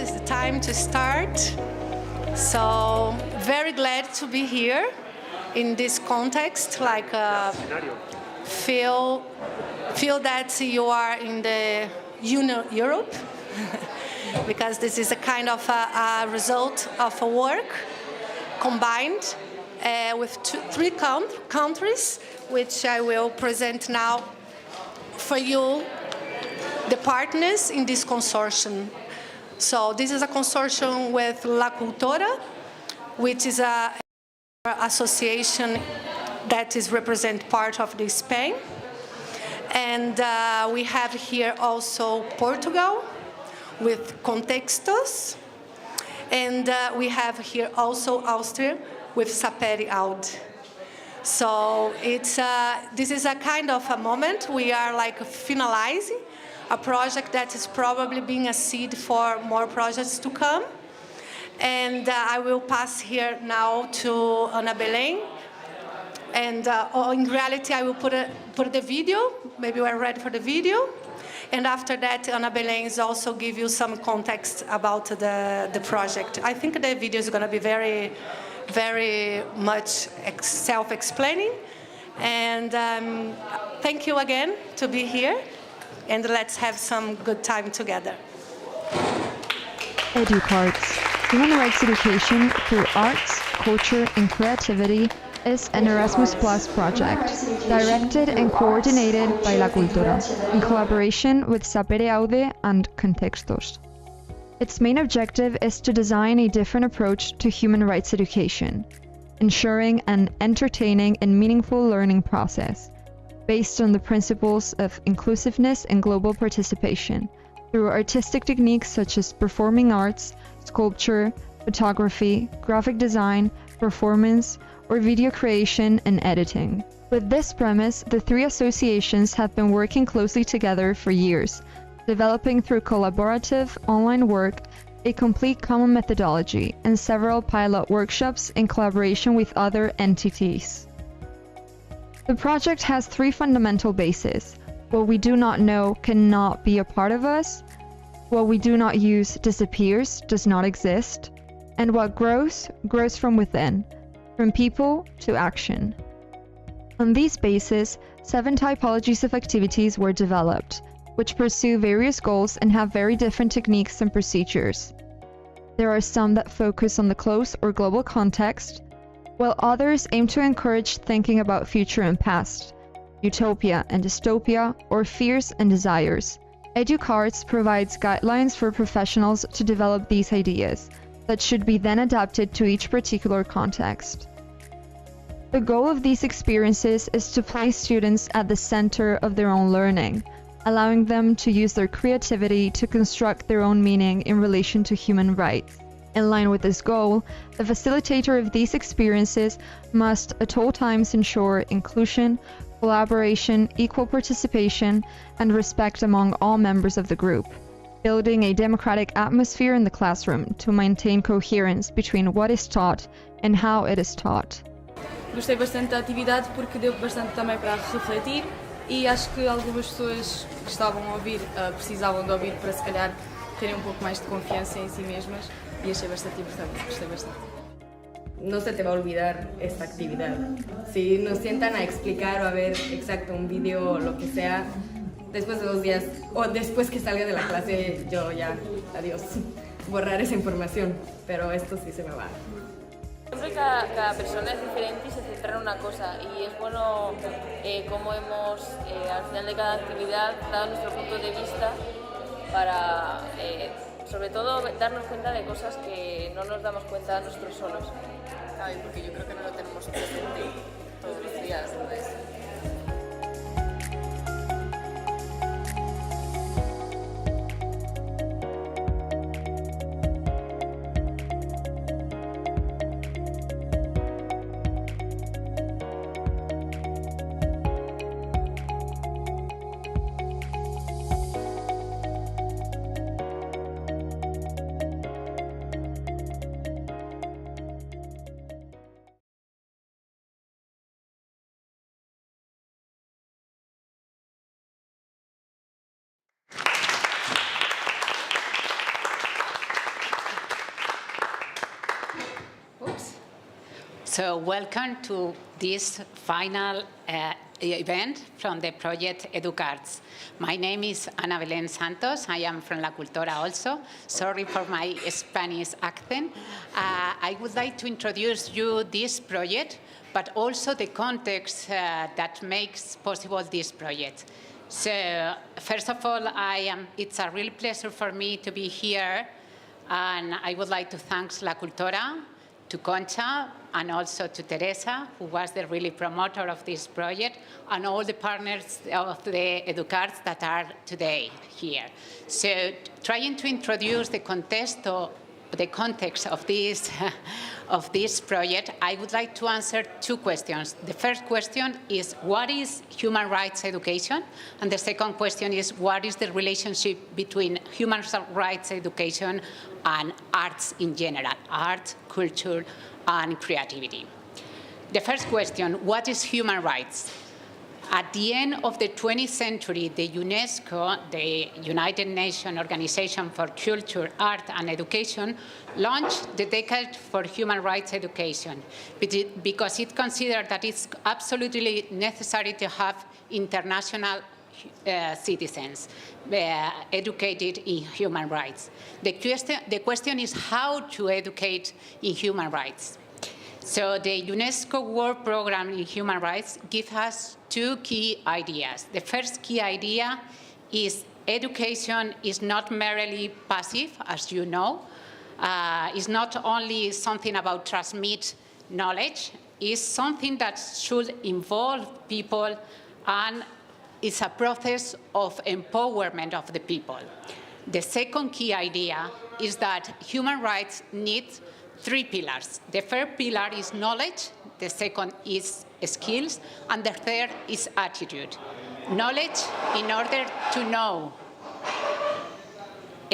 it's the time to start. So very glad to be here in this context, like feel that you are in the Europe, because this is a kind of a result of a work combined with three countries, which I will present now for you, the partners in this consortium. So this is a consortium with La Cultora, which is an association that is represent part of the Spain. And we have here also Portugal with Contextos. And we have here also Austria with Sapere Aude. So this is a kind of a moment. We are like finalizing a project that is probably being a seed for more projects to come. And I will pass here now to Ana Belén. And in reality, I will put the video. Maybe we're ready for the video. And after that, Ana Belén is also give you some context about the project. I think the video is going to be very, very much self-explaining. And thank you again to be here. And let's have some good time together. Educarts, Human Rights Education through Arts, Culture and Creativity, is an Erasmus Plus project, directed and coordinated by La Cultora, in collaboration with Sapere Aude and Contextos. Its main objective is to design a different approach to human rights education, ensuring an entertaining and meaningful learning process, based on the principles of inclusiveness and global participation, through artistic techniques such as performing arts, sculpture, photography, graphic design, performance, or video creation and editing. With this premise, the three associations have been working closely together for years, developing through collaborative online work a complete common methodology and several pilot workshops in collaboration with other entities. The project has three fundamental bases. What we do not know cannot be a part of us, what we do not use disappears, does not exist, and what grows, grows from within, from people to action. On these bases, 7 typologies of activities were developed, which pursue various goals and have very different techniques and procedures. There are some that focus on the close or global context, while others aim to encourage thinking about future and past, utopia and dystopia, or fears and desires. Educarts provides guidelines for professionals to develop these ideas, that should be then adapted to each particular context. The goal of these experiences is to place students at the center of their own learning, allowing them to use their creativity to construct their own meaning in relation to human rights. In line with this goal, the facilitator of these experiences must at all times ensure inclusion, collaboration, equal participation, and respect among all members of the group, building a democratic atmosphere in the classroom to maintain coherence between what is taught and how it is taught. Gostei bastante da atividade porque deu bastante também para refletir e acho que algumas pessoas que estavam a ouvir precisavam de ouvir para se calhar terem um pouco mais de confiança em si mesmas y achei bastante importante, gostei bastante. No se te va a olvidar esta actividad. Si nos sientan a explicar o a ver exacto un vídeo o lo que sea, después de 2 días o después que salga de la clase, yo ya, adiós, borrar esa información, pero esto sí se me va. Siempre cada persona es diferente y se centra en una cosa y es bueno cómo hemos al final de cada actividad dado nuestro punto de vista para sobre todo darnos cuenta de cosas que no nos damos cuenta nosotros solos. Porque yo creo que no lo tenemos presente todos los días, entonces So welcome to this final event from the project educarts. My name is Ana Belén Santos. I am from La Cultora also. Sorry for my Spanish accent. I would like to introduce you this project, but also the context that makes possible this project. So first of all, it's a real pleasure for me to be here, and I would like to thank La Cultora, to Concha, and also to Teresa, who was the really promoter of this project, and all the partners of the educarts that are today here. So trying to introduce the context of this, of this project, I would like to answer two questions. The first question is, what is human rights education? And the second question is, what is the relationship between human rights education and arts in general, art, culture, and creativity? The first question, what is human rights? At the end of the 20th century, the UNESCO, the United Nations Organization for Culture, Art, and Education, launched the Decade for Human Rights Education because it considered that it's absolutely necessary to have international citizens educated in human rights. The question is how to educate in human rights. So the UNESCO World Programme in Human Rights gives us two key ideas. The first key idea is education is not merely passive, as you know. It's not only something about transmit knowledge. It's something that should involve people, and it's a process of empowerment of the people. The second key idea is that human rights need three pillars. The first pillar is knowledge, the second is skills, and the third is attitude. Knowledge in order to know,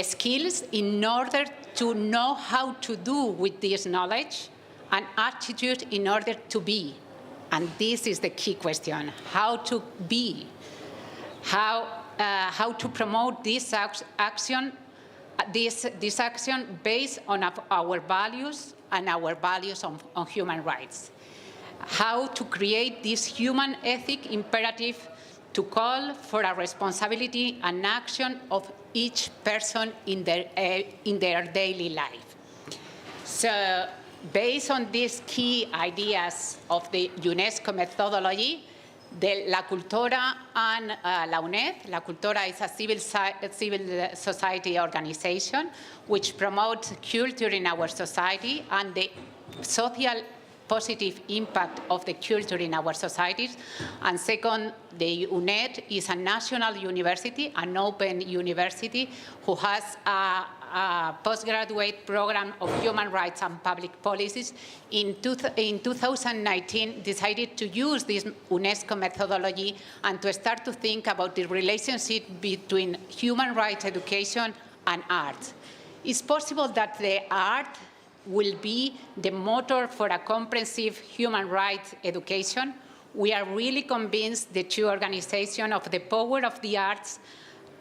skills in order to know how to do with this knowledge, and attitude in order to be. And this is the key question, how to be, how to promote this action, this action based on our values and our values on human rights. How to create this human ethic imperative to call for a responsibility and action of each person in their daily life. So based on these key ideas of the UNESCO methodology, the La Cultora and la UNED. La Cultora is a civil society organization which promotes culture in our society and the social positive impact of the culture in our societies. And second, the UNED is a national university, an open university, who has a postgraduate program of human rights and public policies. In 2019, decided to use this UNESCO methodology and to start to think about the relationship between human rights education and art. It's possible that the art will be the motor for a comprehensive human rights education. We are really convinced, the two organizations, of the power of the arts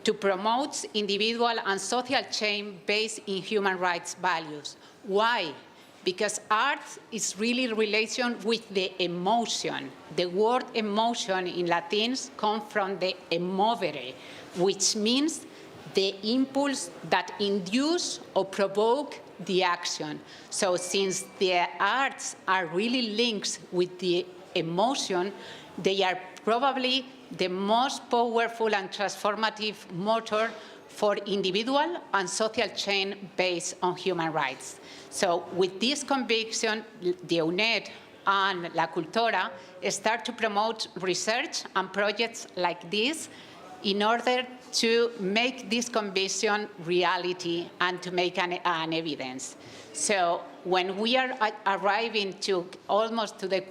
to promote individual and social change based in human rights values. Why? Because art is really in relation with the emotion. The word emotion in Latin comes from the emovere, which means the impulse that induce or provoke the action. So since the arts are really linked with the emotion, they are probably the most powerful and transformative motor for individual and social change based on human rights. So with this conviction, the UNED and La Cultora start to promote research and projects like this in order to make this conviction reality and to make an evidence. So when we are arriving to almost to the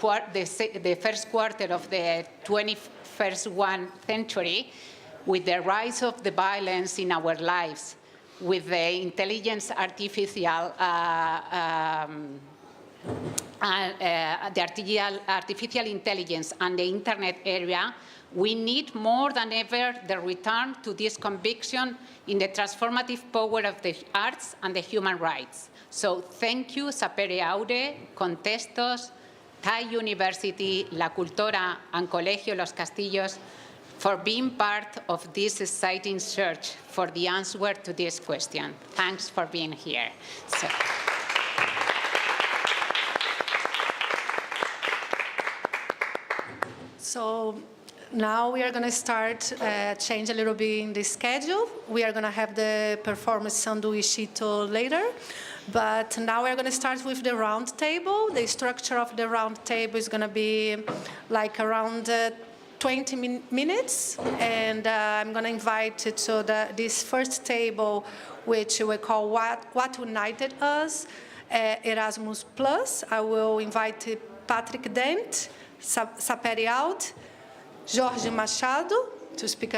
first quarter of the 21st century, with the rise of the violence in our lives, with the artificial intelligence and the internet area, we need more than ever the return to this conviction in the transformative power of the arts and the human rights. So thank you, sapere aude, contestos, Thai University, La Cultora, and Colegio Los Castillos for being part of this exciting search for the answer to this question. Thanks for being here. So now we are going to start, change a little bit in the schedule. We are going to have the performance Sandu Ishito later. But now we're going to start with the round table. The structure of the round table is going to be like around 20 minutes. And I'm going to invite to this first table, which we call What United Us, Erasmus Plus. I will invite Patrick Dent, Saperi Alt, Jorge Machado, to speak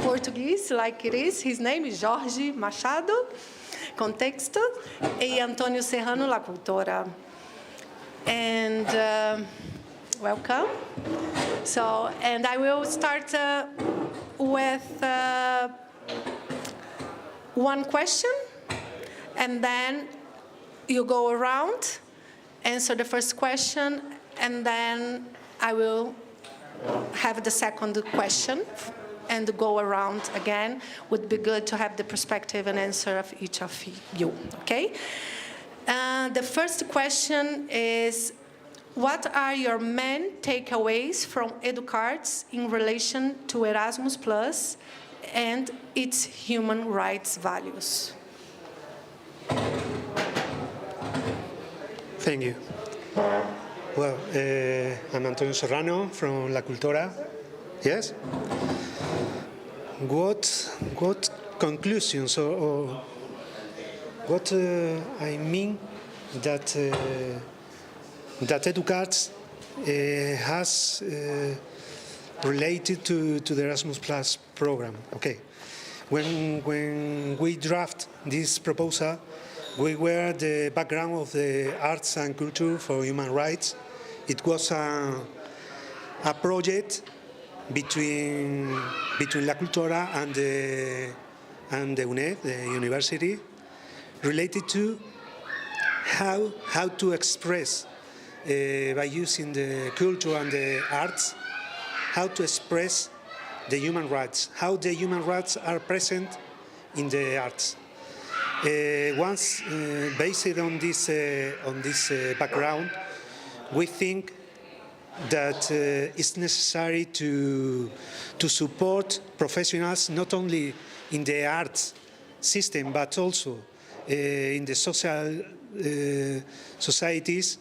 Portuguese like it is. His name is Jorge Machado, Contexto, e Antônio Serrano, La Cultora. And welcome. So, and I will start with one question, and then you go around, answer the first question, and then I will have the second question and go around again. Would be good to have the perspective and answer of each of you, okay? The first question is, what are your main takeaways from educarts in relation to Erasmus Plus and its human rights values? Thank you. Well, I'm Antonio Serrano from La Cultora. Yes? What conclusions or what I mean that educarts has related to the Erasmus Plus program. Okay. When we draft this proposal, we were the background of the arts and culture for human rights. It was a project between La Cultora and the UNED, the university, related to how to express by using the culture and the arts, how to express the human rights, how the human rights are present in the arts. Once based on this background, we think that it's necessary to support professionals not only in the arts system but also in the social societies,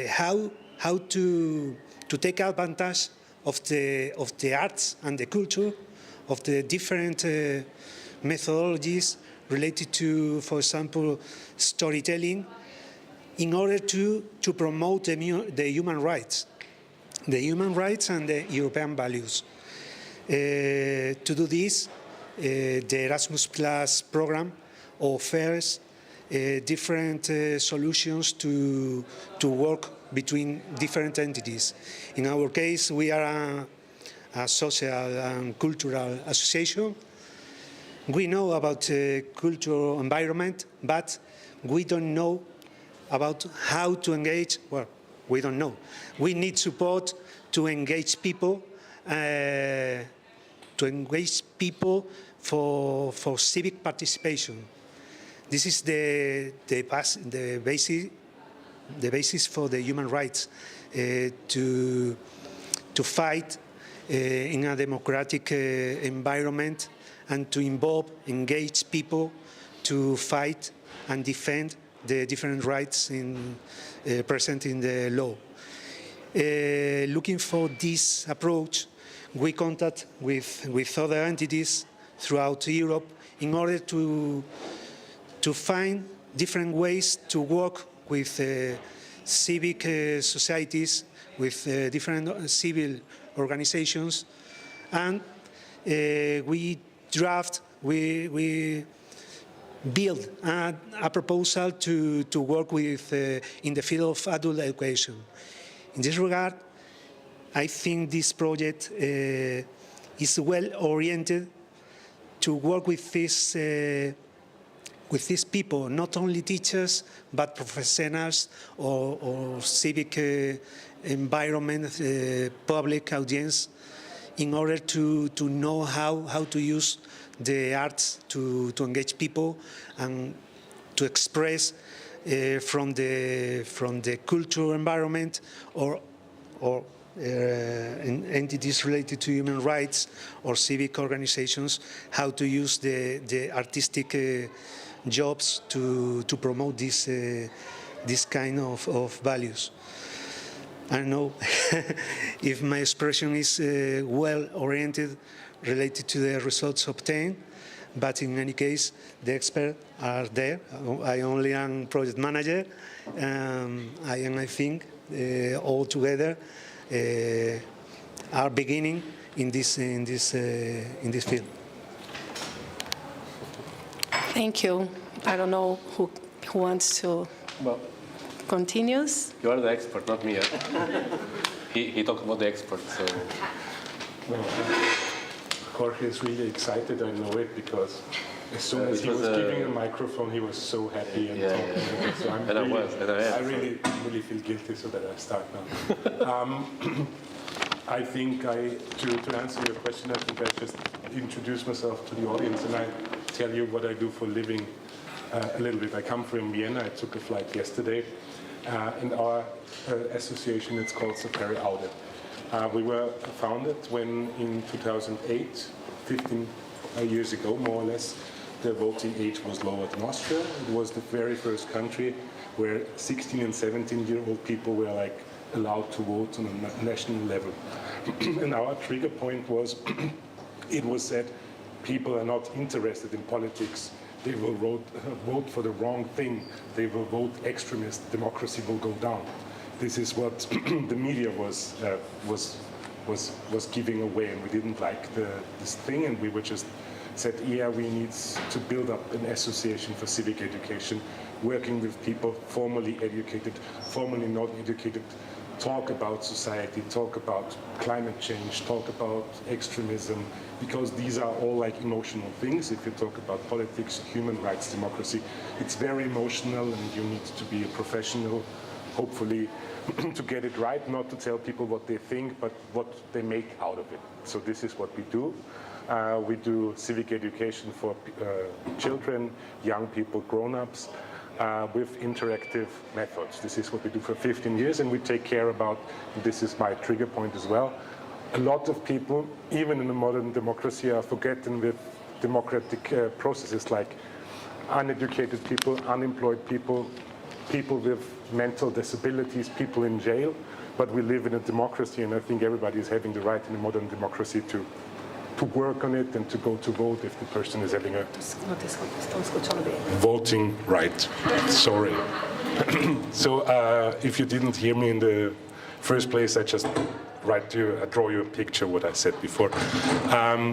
how to take advantage of the arts and the culture, of the different methodologies related to, for example, storytelling, in order to promote the human rights and the European values. To do this, the Erasmus Plus program offers different solutions to work between different entities. In our case, we are a social and cultural association. We know about cultural environment, but we don't know about how to engage. Well, we don't know. We need support to engage people, for civic participation. This is the basis for the human rights, to fight in a democratic environment and to engage people to fight and defend the different rights present in the law. Looking for this approach, we contact with other entities throughout Europe in order to find different ways to work with civic societies, with different civil organizations, and we build a proposal to work with in the field of adult education. In this regard, I think this project is well oriented to work with this with these people, not only teachers, but professionals or civic environment, public audience, in order to know how to use the arts to engage people and to express from the cultural environment or entities related to human rights or civic organizations, how to use the artistic jobs to promote this kind of values. I don't know if my expression is well oriented related to the results obtained, but in any case, the experts are there. I only am project manager. I think all together are beginning in this field. Thank you. I don't know who wants to continues. You are the expert, not me. He talked about the expert, so. No, Jorge is really excited, I know it, because as soon as he was giving a microphone, he was so happy and talking. So I really feel guilty, so that I start now. I think to answer your question, I think I just introduce myself to the audience and I tell you what I do for a living a little bit. I come from Vienna. I took a flight yesterday. And our association, it's called Safari Aude. We were founded when in 2008, 15 years ago, more or less, the voting age was lowered in Austria. It was the very first country where 16 and 17-year-old people were allowed to vote on a national level. And our trigger point was, it was said, people are not interested in politics. They will vote for the wrong thing. They will vote extremist. Democracy will go down. This is what the media was giving away, and we didn't like this thing, and we were just said, yeah, we need to build up an association for civic education, working with people formally educated, formally not educated, talk about society, talk about climate change, talk about extremism, because these are all emotional things. If you talk about politics, human rights, democracy, it's very emotional, and you need to be a professional, hopefully, to get it right, not to tell people what they think, but what they make out of it. So this is what we do. We do civic education for children, young people, grown-ups, with interactive methods. This is what we do for 15 years, and we take care about, this is my trigger point as well, a lot of people, even in a modern democracy, are forgotten with democratic processes like uneducated people, unemployed people, people with mental disabilities, people in jail. But we live in a democracy, and I think everybody is having the right in a modern democracy to work on it and to go to vote if the person is having a voting right. Sorry. So if you didn't hear me in the first place, I just draw you a picture of what I said before.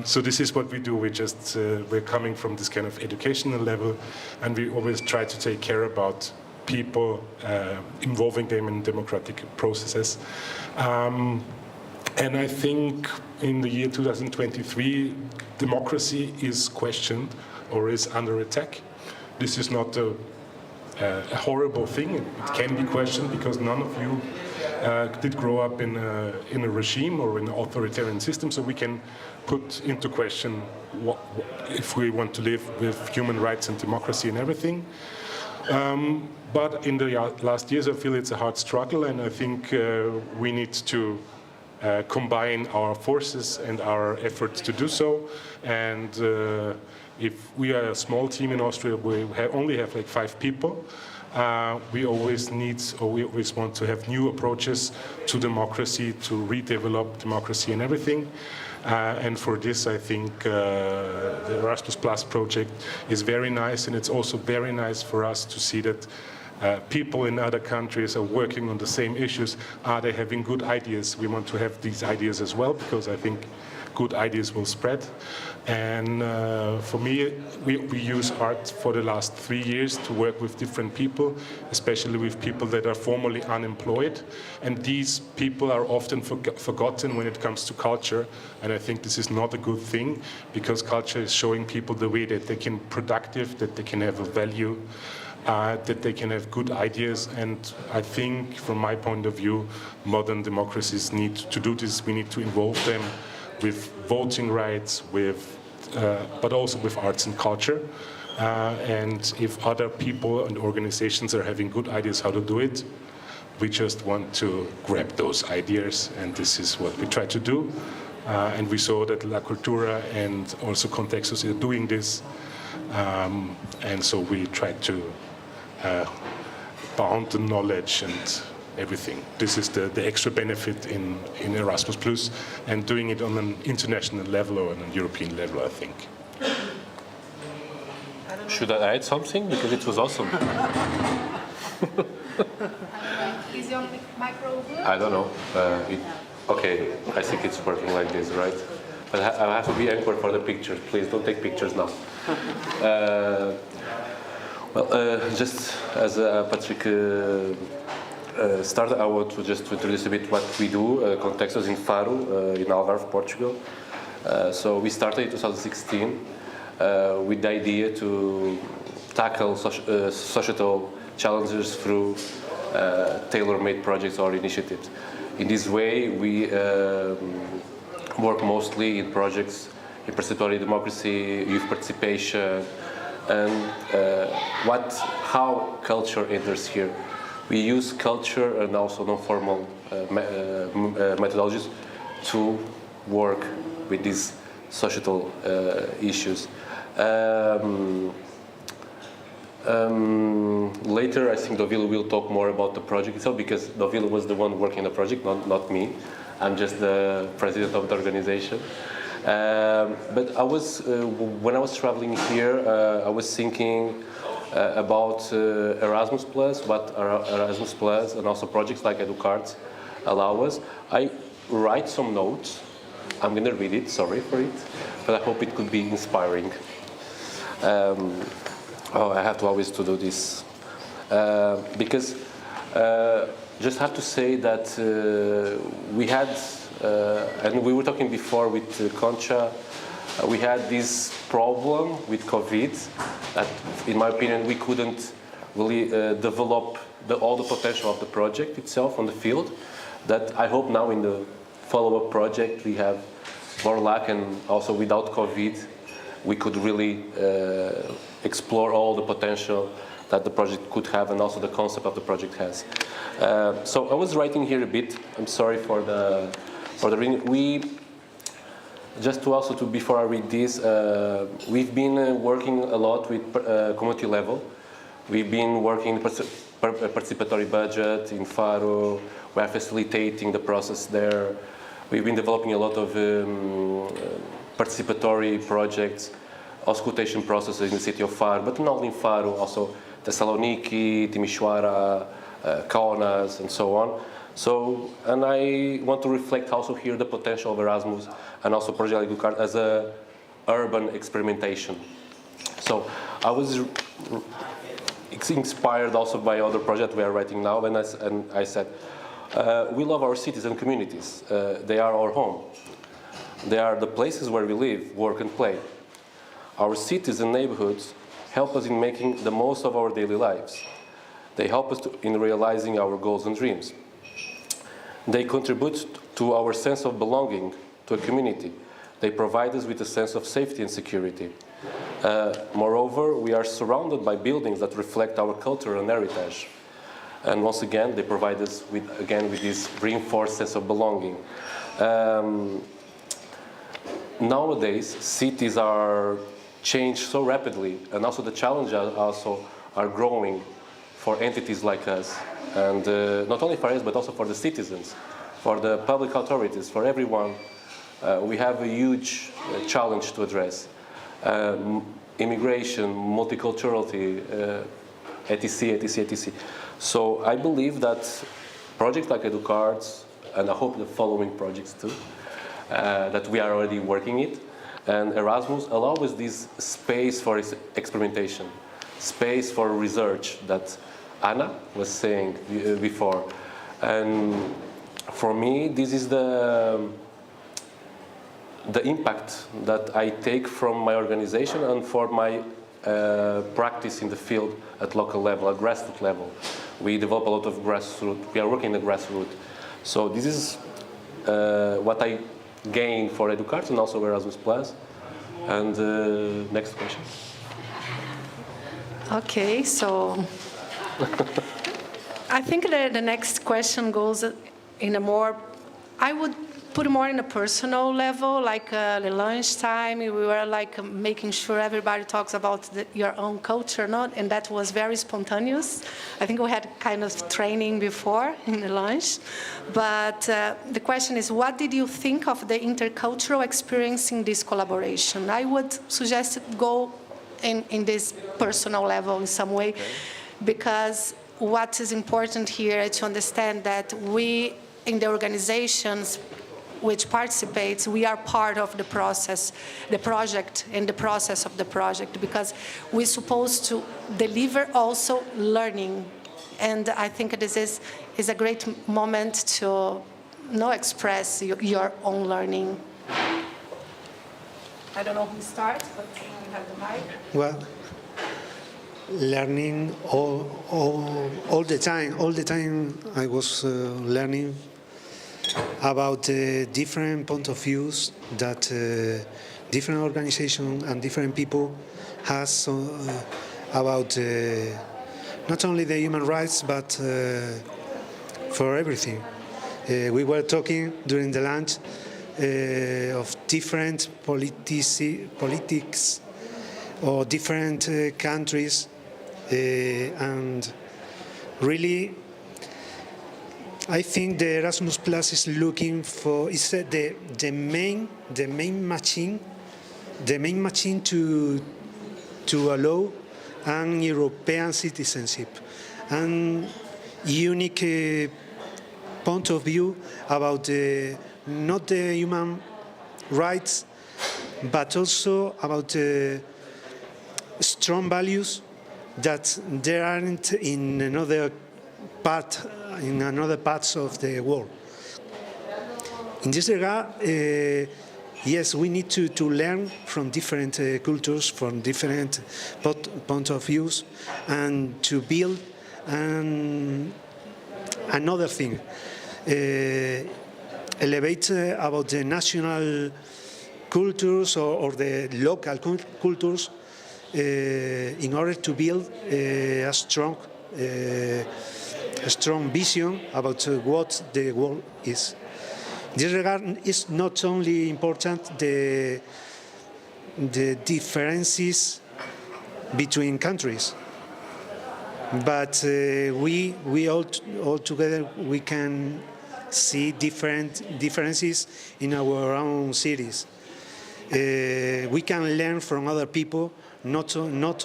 So this is what we do. We're coming from this kind of educational level, and we always try to take care about people, involving them in democratic processes. And I think in the year 2023, democracy is questioned or is under attack. This is not a horrible thing. It can be questioned because none of you did grow up in a regime or in an authoritarian system, so we can put into question if we want to live with human rights and democracy and everything. But in the last years, I feel it's a hard struggle, and I think we need to combine our forces and our efforts to do so. And if we are a small team in Austria, we only have 5 people. We always want to have new approaches to democracy, to redevelop democracy and everything. And for this, I think the Erasmus Plus project is very nice, and it's also very nice for us to see that people in other countries are working on the same issues. Are they having good ideas? We want to have these ideas as well, because I think good ideas will spread. And for me, we use art for the last 3 years to work with different people, especially with people that are formerly unemployed. And these people are often forgotten when it comes to culture. And I think this is not a good thing, because culture is showing people the way that they can be productive, that they can have a value, that they can have good ideas. And I think, from my point of view, modern democracies need to do this. We need to involve them with voting rights, but also with arts and culture. And if other people and organizations are having good ideas how to do it, we just want to grab those ideas, and this is what we try to do. And we saw that La Cultura and also Contextos are doing this. And so we try to bound the knowledge and everything. This is the extra benefit in Erasmus Plus, and doing it on an international level or on a European level, I think. Should I add something? Because it was awesome. Is your micro good? I don't know. Okay, I think it's working like this, right? But I have to be anchored for the pictures. Please don't take pictures now. Just as Patrick started, I want to just introduce a bit what we do. Contextos in Faro, in Algarve, Portugal. So we started in 2016 with the idea to tackle societal challenges through tailor-made projects or initiatives. In this way, we work mostly in projects in participatory democracy, youth participation, and how culture enters here. We use culture and also non-formal methodologies to work with these societal issues. Later, I think Dovilo will talk more about the project itself, because Dovilo was the one working the project, not me. I'm just the president of the organization. But when I was traveling here, I was thinking about Erasmus Plus, what Erasmus Plus and also projects like educarts allow us. I write some notes. I'm going to read it, sorry for it, but I hope it could be inspiring. I have to always to do this. Because just have to say that we had, and we were talking before with Concha, we had this problem with COVID that, in my opinion, we couldn't really develop all the potential of the project itself on the field. That I hope now in the follow-up project we have more luck, and also without COVID we could really explore all the potential that the project could have, and also the concept of the project has. So I was writing here a bit. I'm sorry for the reading. Before I read this, we've been working a lot with community level. We've been working participatory budget in Faro. We are facilitating the process there. We've been developing a lot of participatory projects, auscultation processes in the city of Faro, but not only in Faro, also Thessaloniki, Timișoara, Kaunas, and so on. So, and I want to reflect also here the potential of Erasmus and also Project Educart as a urban experimentation. So I was inspired also by other projects we are writing now, and I said, we love our cities and communities. They are our home. They are the places where we live, work, and play. Our cities and neighborhoods help us in making the most of our daily lives. They help us in realizing our goals and dreams. They contribute to our sense of belonging to a community. They provide us with a sense of safety and security. Moreover, we are surrounded by buildings that reflect our culture and heritage. And once again, they provide us with this reinforced sense of belonging. Nowadays, cities are changed so rapidly, and also the challenges also are growing for entities like us, and not only for us, but also for the citizens, for the public authorities, for everyone. We have a huge challenge to address. Immigration, multiculturality, etc. So I believe that projects like educarts, and I hope the following projects too, that we are already working it. And Erasmus allows this space for experimentation, space for research that Anna was saying before. And for me, this is the impact that I take from my organization and for my practice in the field at local level, at grassroots level. We develop a lot of grassroots, we are working in the grassroots. So this is what I gain for educarts and also Erasmus Plus. And next question. Okay, so I think that the next question goes in a more, I would put more in a personal level, like the lunchtime, we were like making sure everybody talks about your own culture, not, and that was very spontaneous. I think we had kind of training before in the lunch, but the question is, what did you think of the intercultural experience in this collaboration? I would suggest go in this personal level in some way, because what is important here is to understand that we, in the organizations which participates, we are part of the process, the project, and the process of the project, because we're supposed to deliver also learning. And I think this is a great moment to express your own learning. I don't know who starts, but we have the mic. Well, learning all the time I was learning about different point of views that different organizations and different people has about not only the human rights but for everything. We were talking during the lunch of different politics or different countries, and really I think the Erasmus Plus is looking for the main machine to allow an European citizenship and unique point of view about not the human rights, but also about strong values that there aren't in another parts of the world. In this regard, yes, we need to learn from different cultures, from different point of views, and to build another thing. Elevate about the national cultures or the local cultures in order to build a strong vision about what the world is. In this regard, it's not only important the differences between countries, but we all together we can see different differences in our own cities. We can learn from other people, not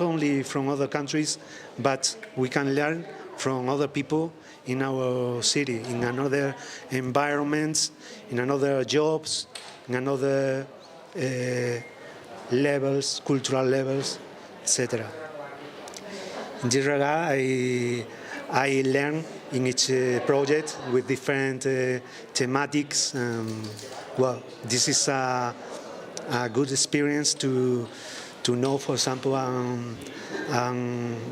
only from other countries, but we can learn from other people in our city, in another environments, in another jobs, in another levels, cultural levels, etc. In this regard, I learn in each project with different thematics. Well, this is a good experience to know, for example,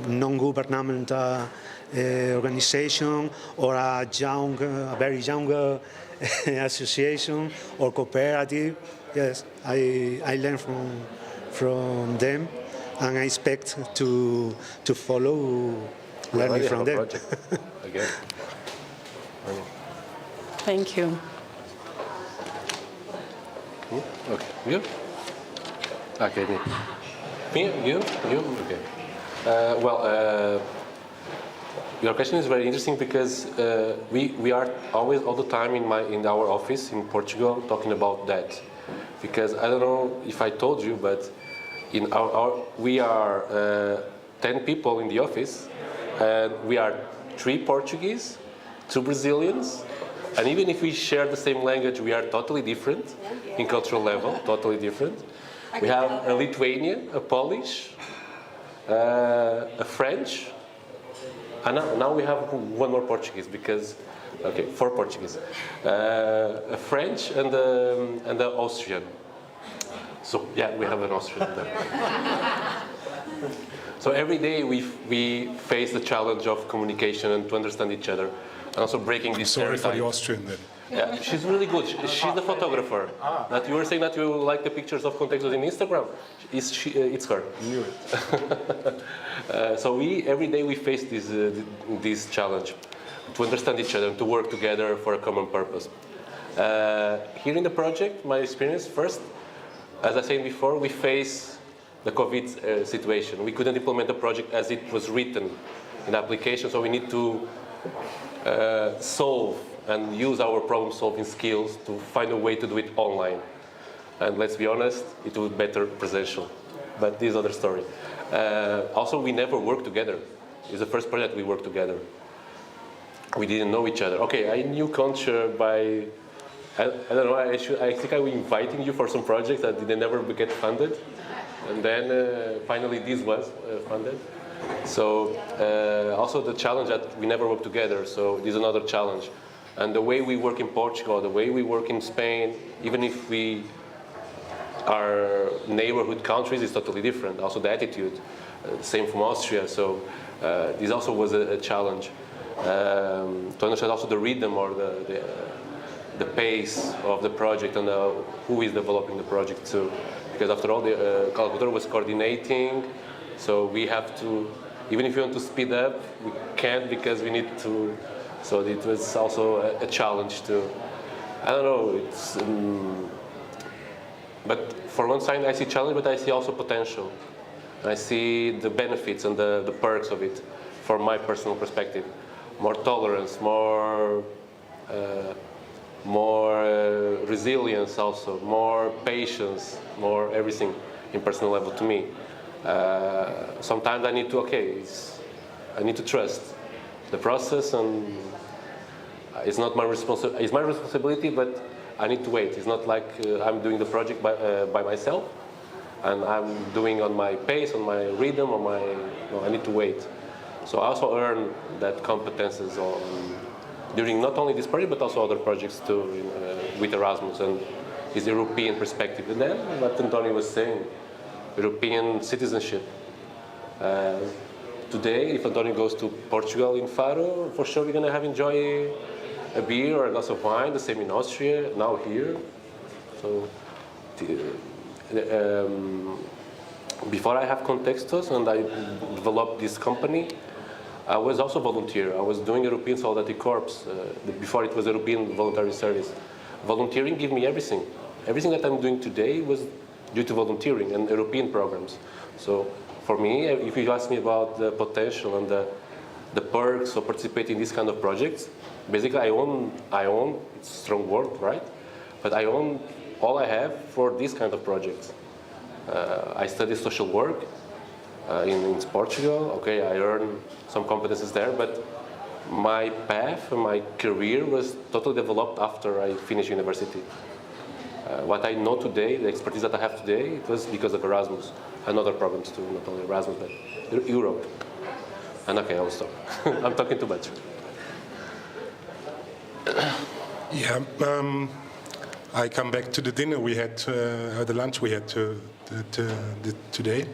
non-governmental organization or a very young association or cooperative. Yes, I learn from them, and I expect to follow learning from them. Again. Thank you. Okay, you? Okay, me? You? Okay. Your question is very interesting because we are always all the time in our office in Portugal talking about that. Because I don't know if I told you, but in we are 10 people in the office, and we are 3 Portuguese, 2 Brazilians, And even if we share the same language, we are totally different in cultural level, totally different. We have a Lithuanian, a Polish, a French, and now we have one more Portuguese because, okay, 4 Portuguese, a French and an Austrian. So yeah, we have an Austrian there. So every day we face the challenge of communication and to understand each other, and also breaking this Sorry stereotype. for the Austrian then. Yeah, she's really good. She's the photographer. That you were saying that you like the pictures of contextos in Instagram. It's her. Knew it. So every day we face this challenge to understand each other and to work together for a common purpose. Here in the project, my experience first, as I said before, we face the COVID situation. We couldn't implement the project as it was written in the application, so we need to solve and use our problem-solving skills to find a way to do it online. And let's be honest, it would be better presential. But this is another story. Also, we never worked together. It's the first project we worked together. We didn't know each other. Okay, I knew Concha by, I don't know, I think I was inviting you for some projects that they never get funded. And then finally this was funded. So also the challenge that we never work together, so this is another challenge. And the way we work in Portugal, the way we work in Spain, even if we are neighborhood countries, is totally different. Also the attitude, same from Austria. So this also was a challenge. To understand also the rhythm or the pace of the project and who is developing the project too. Because after all, the Cultora was coordinating, so we have to, even if you want to speed up, we can't because we need to. So it was also a challenge to, I don't know, it's, but for one side I see challenge, but I see also potential. I see the benefits and the perks of it from my personal perspective. More tolerance, more resilience also, more patience, more everything in personal level to me. Sometimes I need to, I need to trust the process, and it's not my it's my responsibility, but I need to wait. It's not like I'm doing the project by myself, and I'm doing on my pace, on my rhythm, on my, no, I need to wait. So I also earn that competences during not only this project, but also other projects too, with Erasmus and his European perspective. And then what Antonio was saying, European citizenship. Today, if Antonio goes to Portugal in Faro, for sure we're going to enjoy a beer or a glass of wine, the same in Austria, now here. So before I have Contextos and I developed this company, I was also volunteer. I was doing European Solidarity Corps before it was European Voluntary Service. Volunteering gave me everything. Everything that I'm doing today was due to volunteering and European programs. So for me, if you ask me about the potential and the perks of participating in these kind of projects, basically I own, it's a strong word, right? But I own all I have for these kind of projects. I study social work in Portugal. Okay, I earned some competences there, but my path and my career was totally developed after I finished university. What I know today, the expertise that I have today, it was because of Erasmus and other programs too, not only Erasmus, but Europe. And okay, I'll stop. I'm talking too much. Yeah, I come back to the dinner we had, the lunch we had today.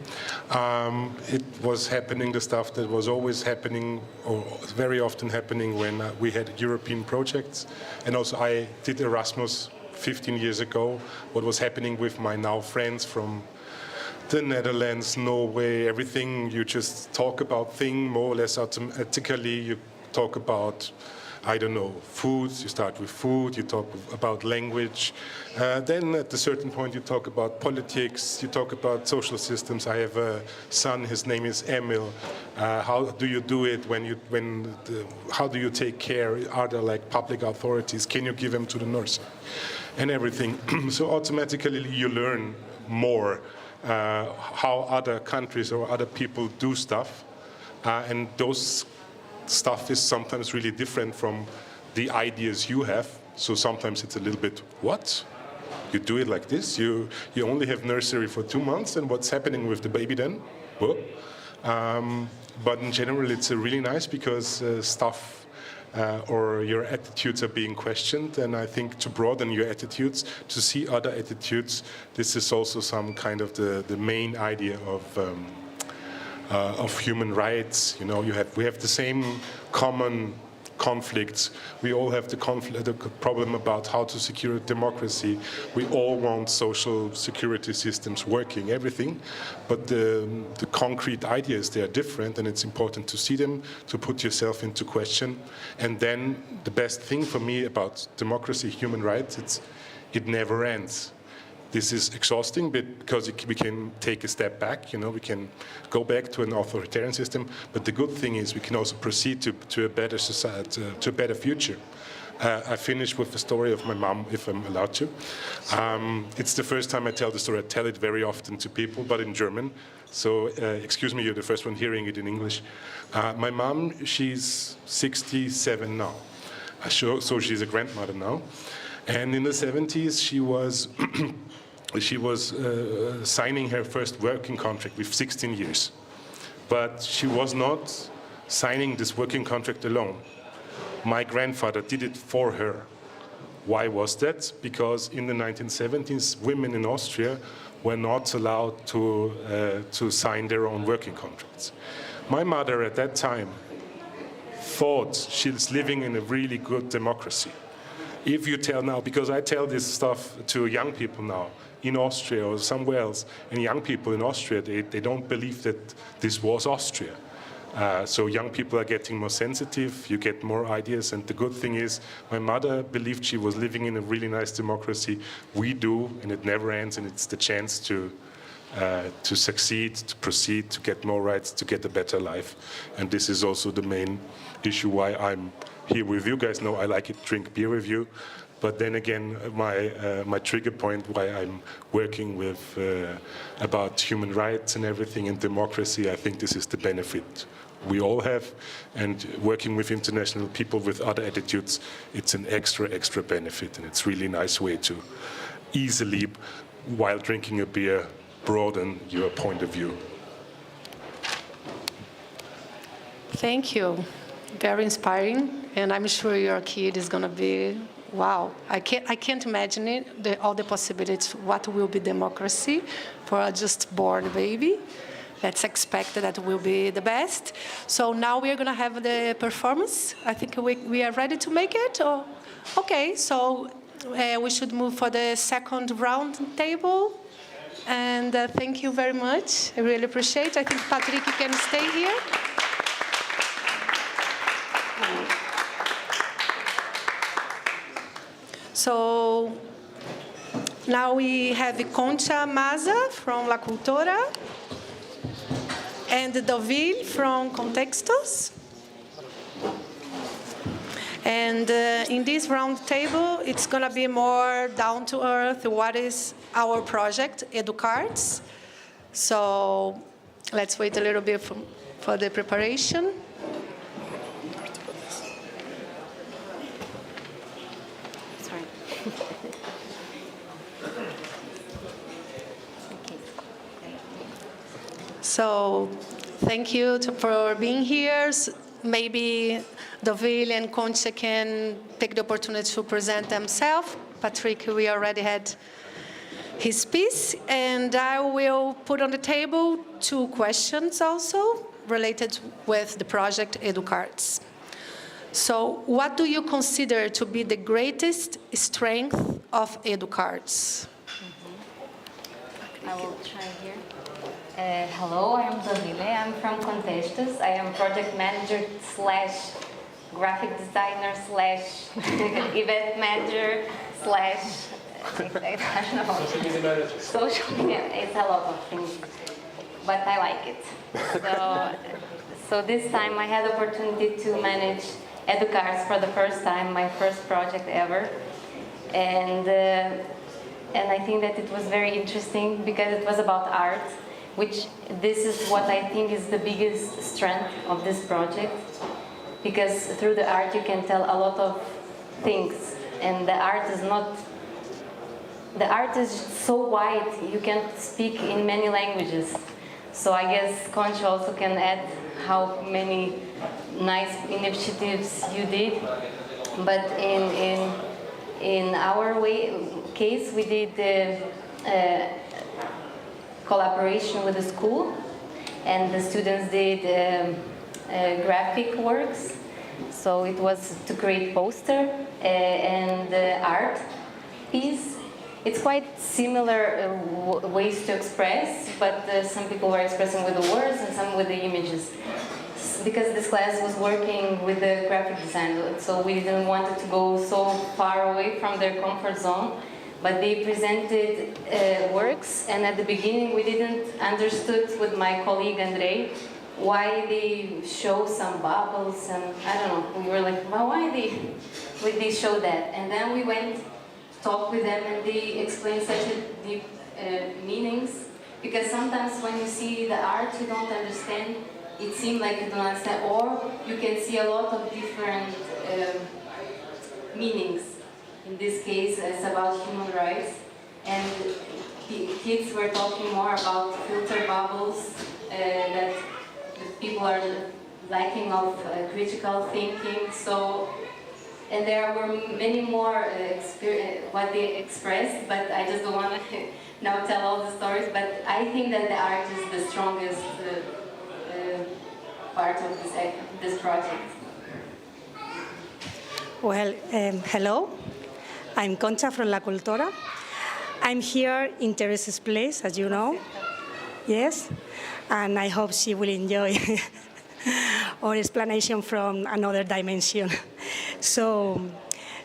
It was happening, the stuff that was always happening, or very often happening when we had European projects. And also I did Erasmus 15 years ago. What was happening with my now friends from the Netherlands, Norway, everything, you just talk about things more or less automatically. You talk about, I don't know, food, you start with food, you talk about language. Then at a certain point you talk about politics, you talk about social systems. I have a son, his name is Emil. How do you do it how do you take care? Are there like public authorities? Can you give them to the nurse? And everything. So automatically you learn more how other countries or other people do stuff. And those stuff is sometimes really different from the ideas you have. So sometimes it's a little bit, what? You do it like this? You only have nursery for 2 months, and what's happening with the baby then? Well, but in general, it's really nice because stuff or your attitudes are being questioned, and I think to broaden your attitudes, to see other attitudes, this is also some kind of the main idea of human rights. You know, we have the same common conflicts. We all have the problem about how to secure democracy. We all want social security systems working, everything, but the concrete ideas, they are different, and it's important to see them, to put yourself into question. And then the best thing for me about democracy, human rights, it never ends. This is exhausting because we can take a step back, you know, we can go back to an authoritarian system, but the good thing is we can also proceed to a better society, to a better future. I finish with the story of my mom, if I'm allowed to. It's the first time I tell the story. I tell it very often to people, but in German. So excuse me, you're the first one hearing it in English. My mom, she's 67 now. So she's a grandmother now. And in the 70s, she was signing her first working contract with 16 years. But she was not signing this working contract alone. My grandfather did it for her. Why was that? Because in the 1970s, women in Austria were not allowed to sign their own working contracts. My mother at that time thought she was living in a really good democracy. If you tell now, because I tell this stuff to young people now in Austria or somewhere else, and young people in Austria, they don't believe that this was Austria. So young people are getting more sensitive, you get more ideas, and the good thing is my mother believed she was living in a really nice democracy. We do, and it never ends, and it's the chance to succeed, to proceed, to get more rights, to get a better life. And this is also the main issue why I'm here with you guys. Know I like it, drink beer with you. But then again, my trigger point why I'm working with about human rights and everything and democracy, I think this is the benefit we all have. And working with international people with other attitudes, it's an extra benefit. And it's really a nice way to easily, while drinking a beer, broaden your point of view. Thank you. Very inspiring, and I'm sure your kid is going to be, wow. I can't imagine it, all the possibilities, what will be democracy for a just born baby. Let's expect that will be the best. So now we're going to have the performance. I think we are ready to make it. Or? Okay, so we should move for the second round table. And thank you very much. I really appreciate it. I think Patrick can stay here. So now we have Concha Maza from La Cultora and Dovil from Contextos. And in this round table, it's going to be more down to earth. What is our project, educarts? So let's wait a little bit for the preparation. So thank you for being here. Maybe Dovil and Concha can take the opportunity to present themselves. Patrick, we already had his piece. And I will put on the table 2 questions also related with the project educarts. So what do you consider to be the greatest strength of educarts? I will try here. Hello, I am Dovile. I'm from Contextos. I am project manager / graphic designer / event manager / I don't know. Social media. It's a lot of things, but I like it. So this time I had the opportunity to manage educarts for the first time, my first project ever, and I think that it was very interesting because it was about art, which this is what I think is the biggest strength of this project, because through the art you can tell a lot of things, and the art is so wide, you can't speak in many languages. So I guess Concha also can add how many nice initiatives you did. But in our case, we did collaboration with the school, and the students did graphic works. So it was to create poster and art piece. It's quite similar ways to express, but some people were expressing with the words and some with the images. Because this class was working with the graphic design, so we didn't want it to go so far away from their comfort zone. But they presented works, and at the beginning we didn't understood with my colleague Andre why they show some bubbles, and I don't know, we were like, well, why would they show that? And then we went to talk with them, and they explained such a deep meanings, because sometimes when you see the art you don't understand, it seems like you don't understand, or you can see a lot of different meanings. In this case, it's about human rights, and kids were talking more about filter bubbles, that people are lacking of critical thinking. So, and there were many more what they expressed, but I just don't want to now tell all the stories. But I think that the art is the strongest part of this project. Well, hello. I'm Concha from La Cultora. I'm here in Teresa's place, as you know. Yes, and I hope she will enjoy our explanation from another dimension. So,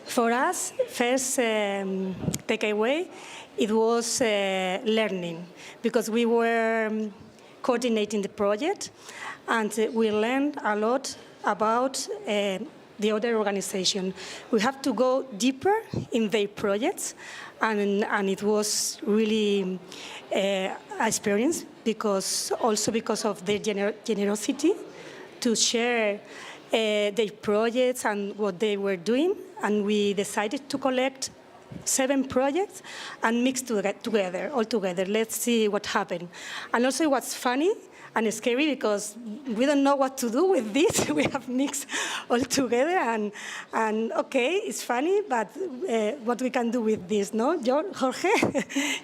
for us, first takeaway, it was learning, because we were coordinating the project, and we learned a lot about the other organization. We have to go deeper in their projects, and it was really an experience, because of their generosity to share their projects and what they were doing. And we decided to collect 7 projects and mix all together. Let's see what happened. And also, what's funny and scary, because we don't know what to do with this. We have mixed all together, and okay, it's funny, but what we can do with this, no, Jorge?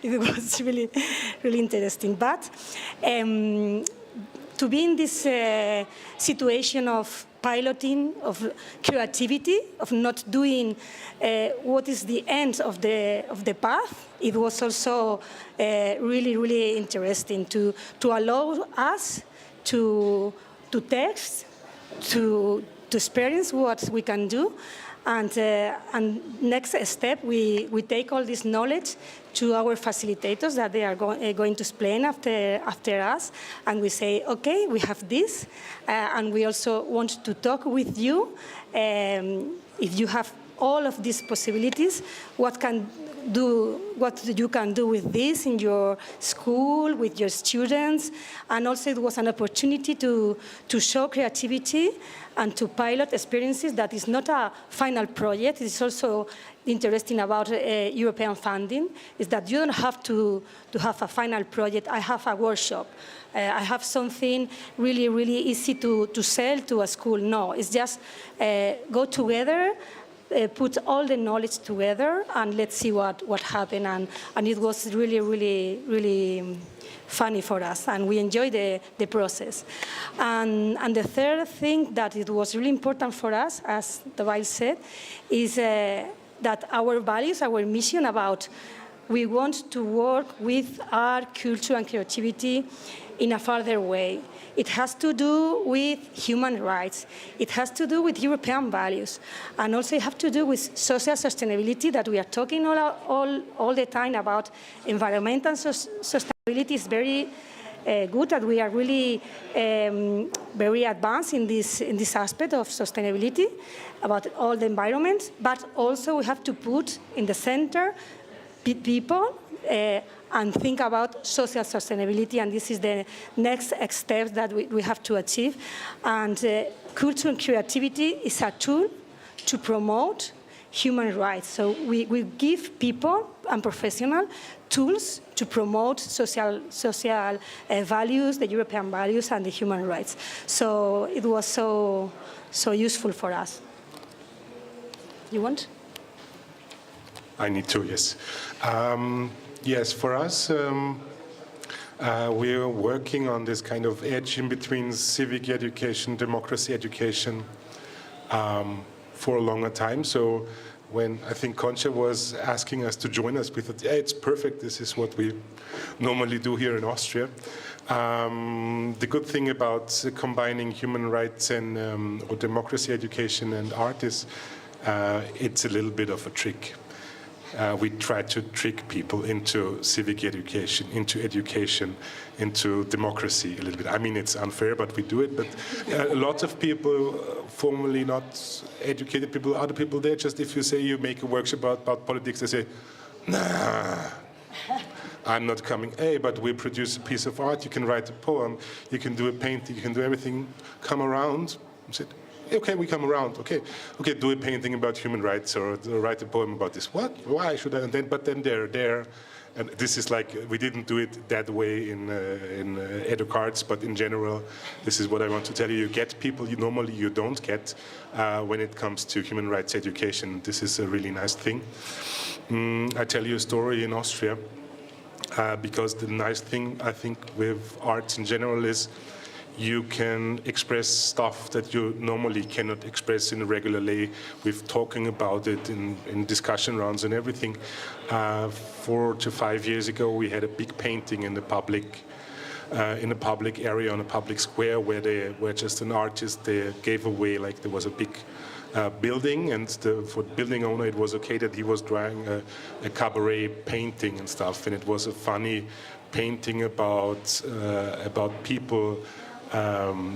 It was really, really interesting. But to be in this situation of piloting, of creativity, of not doing what is the end of the path, it was also really, really interesting to allow us to test, to experience what we can do. And next step, we take all this knowledge to our facilitators that they are going to explain after us, and we say, okay, we have this, and we also want to talk with you. If you have all of these possibilities, what you can do with this in your school, with your students. And also, it was an opportunity to show creativity and to pilot experiences that is not a final project. It's also interesting about European funding, is that you don't have to have a final project. I have a workshop. I have something really, really easy to sell to a school. No, it's just go together, put all the knowledge together, and let's see what happened. And it was really, really, really funny for us, and we enjoyed the process. And the third thing that it was really important for us, as David said, is that our values, our mission about we want to work with art, culture, and creativity in a further way. It has to do with human rights. It has to do with European values. And also it has to do with social sustainability, that we are talking all the time about. Environmental sustainability is very good, that we are really very advanced in this aspect of sustainability, about all the environment. But also we have to put in the center people and think about social sustainability, and this is the next step that we have to achieve. And culture and creativity is a tool to promote human rights. So we give people and professionals tools to promote social values, the European values, and the human rights. So it was so useful for us. You want? I need to, yes. Yes, for us, we're working on this kind of edge in between civic education, democracy education for a longer time. So when I think Concha was asking us to join us, we thought, yeah, it's perfect. This is what we normally do here in Austria. The good thing about combining human rights and or democracy education and art is it's a little bit of a trick. We try to trick people into civic education, into democracy a little bit. I mean, it's unfair, but we do it. But a lot of people, formerly not educated people, other people, there just, if you say you make a workshop about politics, they say, nah, I'm not coming. Hey, but we produce a piece of art, you can write a poem, you can do a painting, you can do everything, come around. I said, okay, we come around. Okay, do a painting about human rights or write a poem about this. What? Why should I? And then, but then they're there, and this is like we didn't do it that way in educarts, but in general, this is what I want to tell you. You get people you normally don't get when it comes to human rights education. This is a really nice thing. I tell you a story in Austria because the nice thing I think with arts in general is you can express stuff that you normally cannot express in a regular way with talking about it in discussion rounds and everything. 4 to 5 years ago, we had a big painting in a public area on a public square where just an artist they gave away, like there was a big building, and for the building owner it was okay that he was drawing a cabaret painting and stuff, and it was a funny painting about people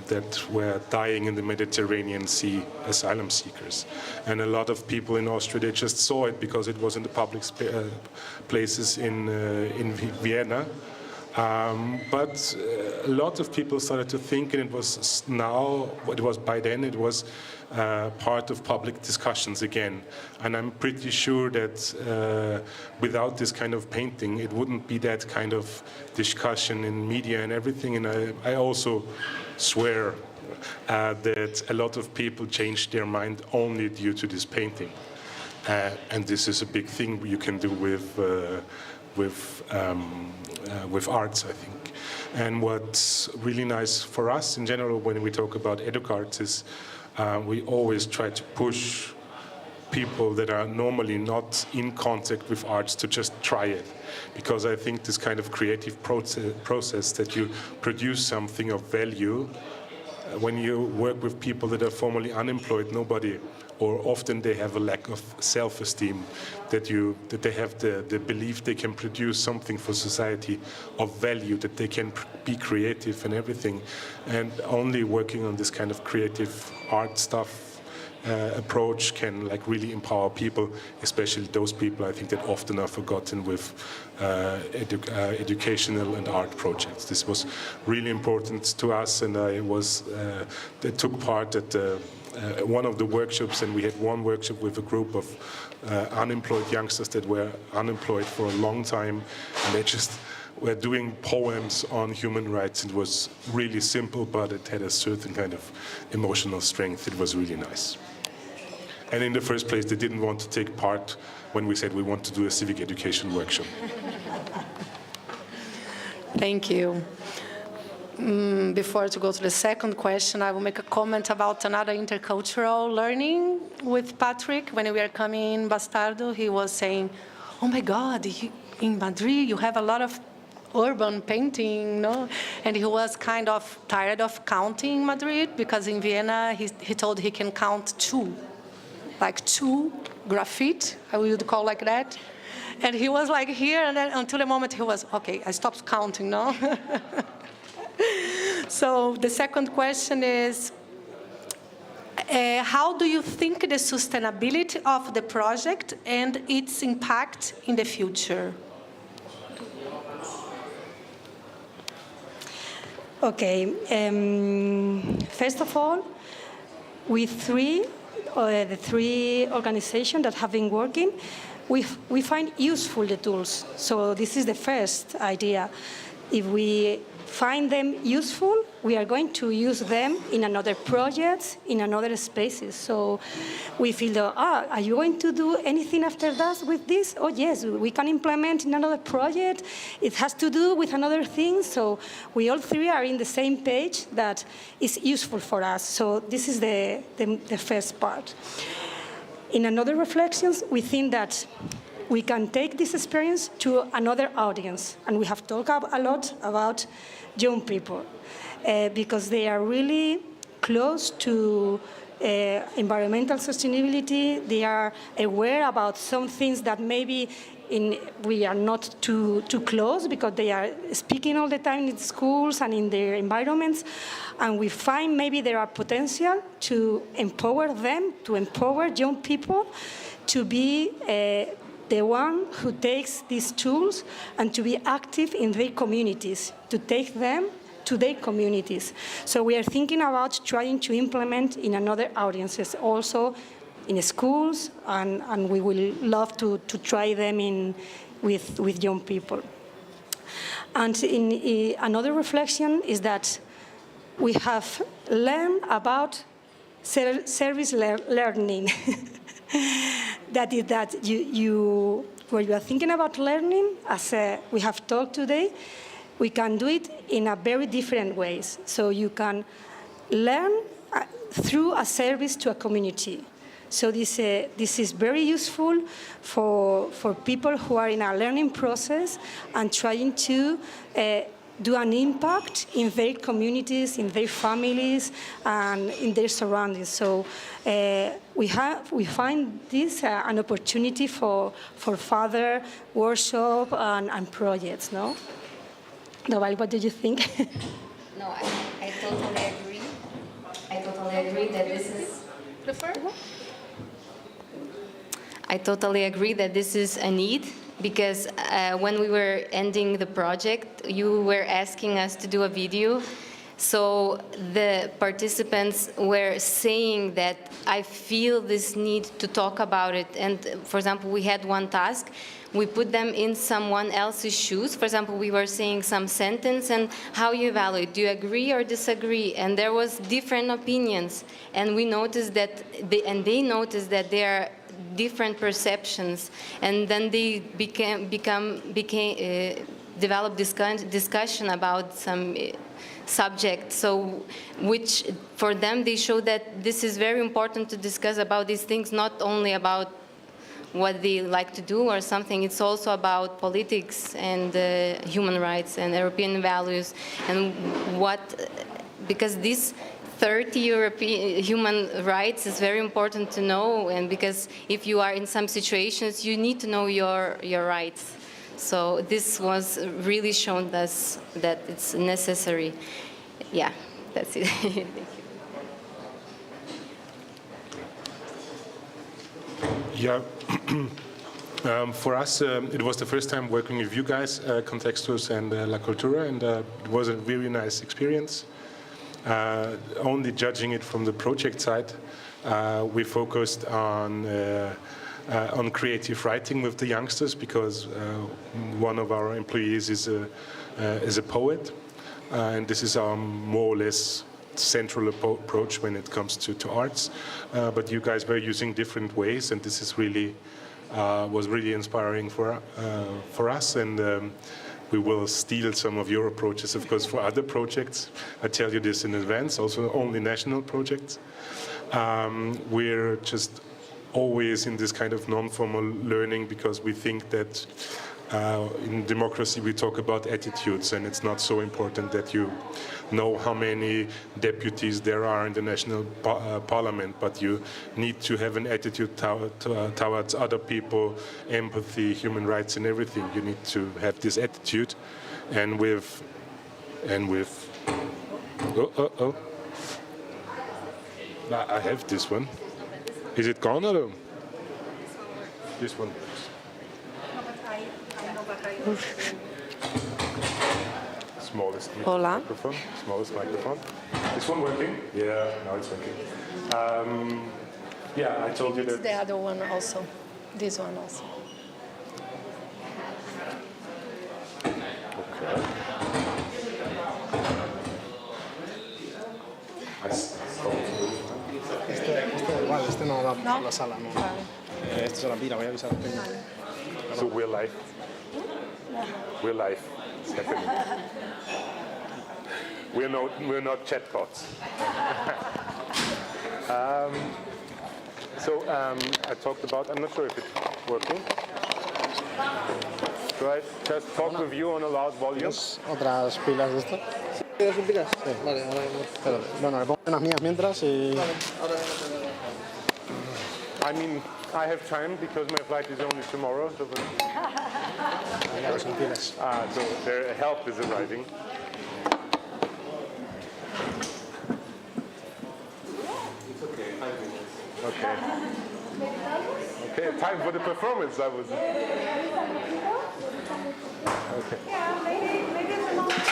that were dying in the Mediterranean Sea, asylum seekers. And a lot of people in Austria, they just saw it because it was in the public places in Vienna. But a lot of people started to think, and it was by then, it was part of public discussions again. And I'm pretty sure that without this kind of painting, it wouldn't be that kind of discussion in media and everything. And I also swear that a lot of people changed their mind only due to this painting. And this is a big thing you can do with arts, I think. And what's really nice for us in general when we talk about educarts is we always try to push people that are normally not in contact with arts to just try it. Because I think this kind of creative process that you produce something of value, when you work with people that are formerly unemployed, or often they have a lack of self-esteem, that they have the belief they can produce something for society of value, that they can be creative and everything. And only working on this kind of creative art stuff approach can really empower people, especially those people I think that often are forgotten with educational and art projects. This was really important to us, and I took part at one of the workshops, and we had one workshop with a group of unemployed youngsters that were unemployed for a long time, and they just were doing poems on human rights. It was really simple, but it had a certain kind of emotional strength. It was really nice. And in the first place, they didn't want to take part when we said we want to do a civic education workshop. Thank you. Before to go to the second question, I will make a comment about another intercultural learning with Patrick. When we were coming in Bastardo, he was saying, oh my God, in Madrid you have a lot of urban painting, no? And he was kind of tired of counting Madrid, because in Vienna he told he can count 2. Like 2 graffiti, I would call like that. And he was like here, and then until the moment he was, okay, I stopped counting, no? So the second question is, how do you think the sustainability of the project and its impact in the future? Okay, first of all, we 3 the three organizations that have been working, we find useful the tools. So this is the first idea. If we find them useful, we are going to use them in another projects, in another spaces. So we feel that, are you going to do anything after that with this? Oh yes, we can implement in another project. It has to do with another thing. So we all three are in the same page that is useful for us. So this is the first part. In another reflections, we think that we can take this experience to another audience. And we have talked a lot about young people because they are really close to environmental sustainability. They are aware about some things that maybe we are not too close because they are speaking all the time in schools and in their environments. And we find maybe there are potential to empower them, to empower young people to be the one who takes these tools and to be active in their communities, to take them to their communities. So we are thinking about trying to implement in another audiences, also in schools, and we will love to try them with young people. And another reflection is that we have learned about service learning. That is that when you are thinking about learning, as we have talked today, we can do it in a very different ways. So you can learn through a service to a community. So this is very useful for people who are in a learning process and trying to do an impact in their communities, in their families, and in their surroundings. So we find this an opportunity for further workshop and projects, no? Noel, what do you think? No, I totally agree. I totally agree that this is... I totally agree that this is a need, because when we were ending the project, you were asking us to do a video. So the participants were saying that I feel this need to talk about it. And for example, we had one task. We put them in someone else's shoes. For example, we were saying some sentence and how you evaluate. Do you agree or disagree? And there was different opinions. And we noticed that, they noticed that there are different perceptions. And then they developed discussion about some subject. So, which for them, they show that this is very important to discuss about these things, not only about what they like to do or something. It's also about politics and human rights and European values, and because these 30 European human rights is very important to know, and because if you are in some situations, you need to know your rights. So this was really shown us that it's necessary. Yeah, that's it. Thank you. Yeah, for us, it was the first time working with you guys, Contextus and La Cultura, and it was a very nice experience. Only judging it from the project side, we focused on creative writing with the youngsters, because one of our employees is a poet, and this is our more or less central approach when it comes to arts. But you guys were using different ways, and this is really was really inspiring for us, and we will steal some of your approaches, of course, for other projects. I tell you this in advance, also only national projects. We're just always in this kind of non-formal learning, because we think that in democracy we talk about attitudes, and it's not so important that you know how many deputies there are in the national parliament, but you need to have an attitude towards other people, empathy, human rights, and everything. You need to have this attitude, and with I have this one. Is it gone or this one? Smallest microphone. Smallest microphone. This one working? Yeah, now it's working. Yeah, I told you The that. other one also. This one also. Okay. Este no da por la sala, no. Este se la pira, voy a avisar al técnico. So we're live. We're live. It's happening. We're not chatbots. I talked about. I'm not sure if it's working. Do I just talk with you on a loud volume? ¿Otras pilas de esto? ¿Tienes pilas? Sí. Vale, ahora espérate. Bueno, le pongo unas mías mientras y... I mean, I have time because my flight is only tomorrow. So, so their help is arriving. Okay. Okay, time for the performance. I was. Okay. Yeah, maybe it's a moment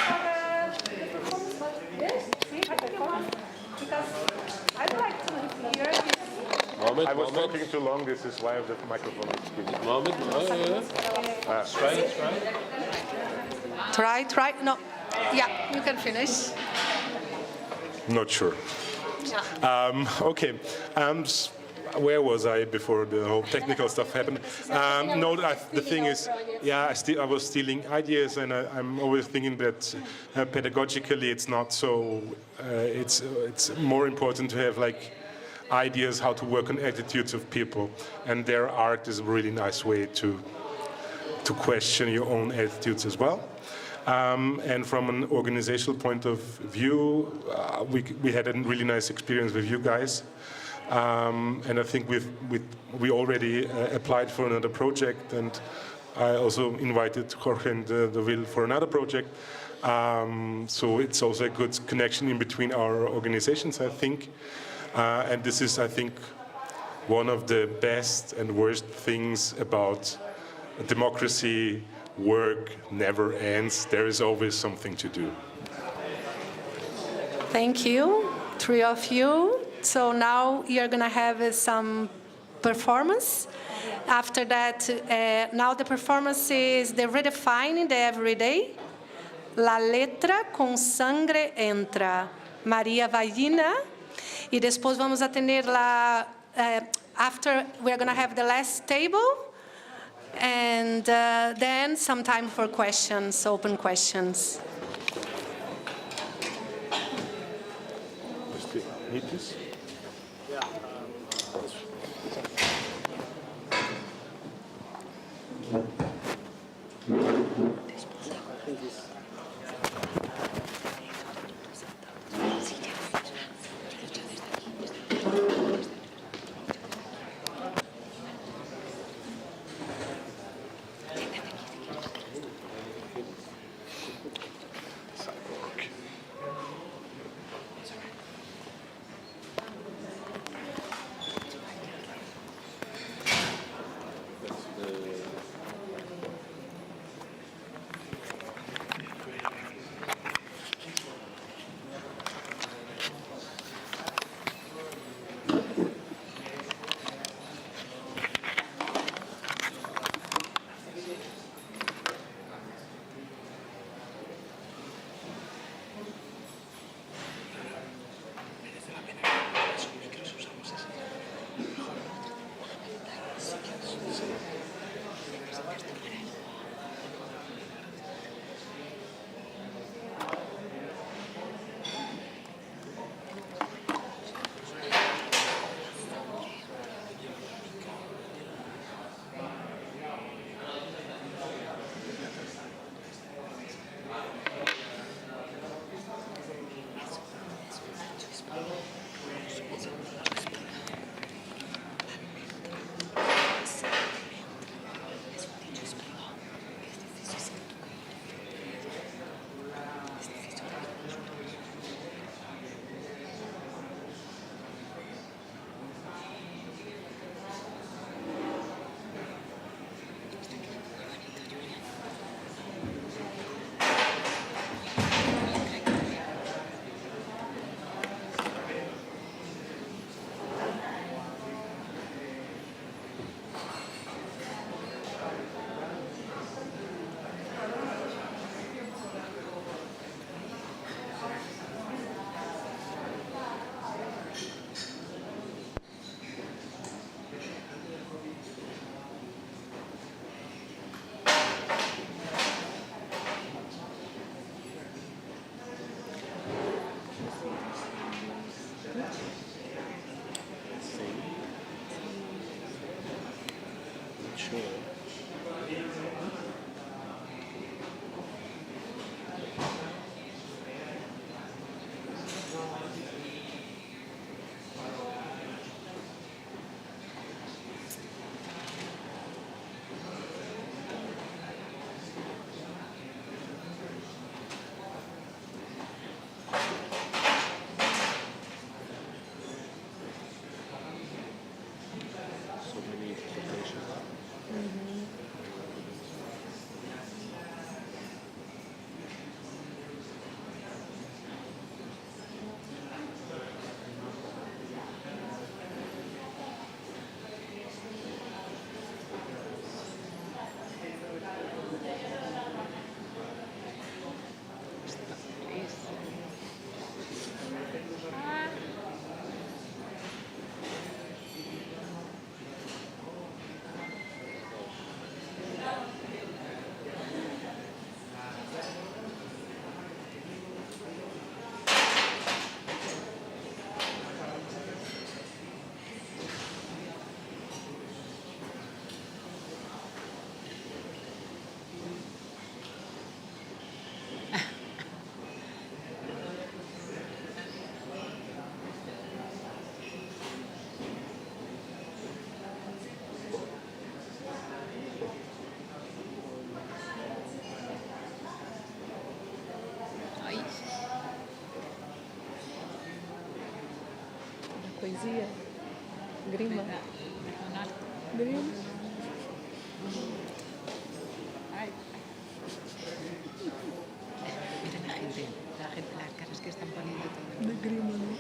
for the performance. Yes, see, I think you want, because I'd like to hear this. I was talking too long. This is why the microphone is speaking. Try. No. Yeah, you can finish. Not sure. Okay. Where was I before the whole technical stuff happened? The thing is, I was stealing ideas, and I'm always thinking that pedagogically it's not so. It's more important to have like ideas how to work on attitudes of people, and their art is a really nice way to question your own attitudes as well. And from an organizational point of view, we had a really nice experience with you guys. And I think we already applied for another project, and I also invited Jorge and Will for another project. So it's also a good connection in between our organizations, I think. And this is, I think, one of the best and worst things about democracy. Work never ends. There is always something to do. Thank you, three of you. So now you're going to have some performance. After that, now the performance is the redefining the everyday. La letra con sangre entra. Maria Vallina. Y después vamos a tener after we're going to have the last table. And then some time for questions, open questions. Need this? Poesia, grima, grima. Mira las caras que están poniendo todo. De grima, ¿no?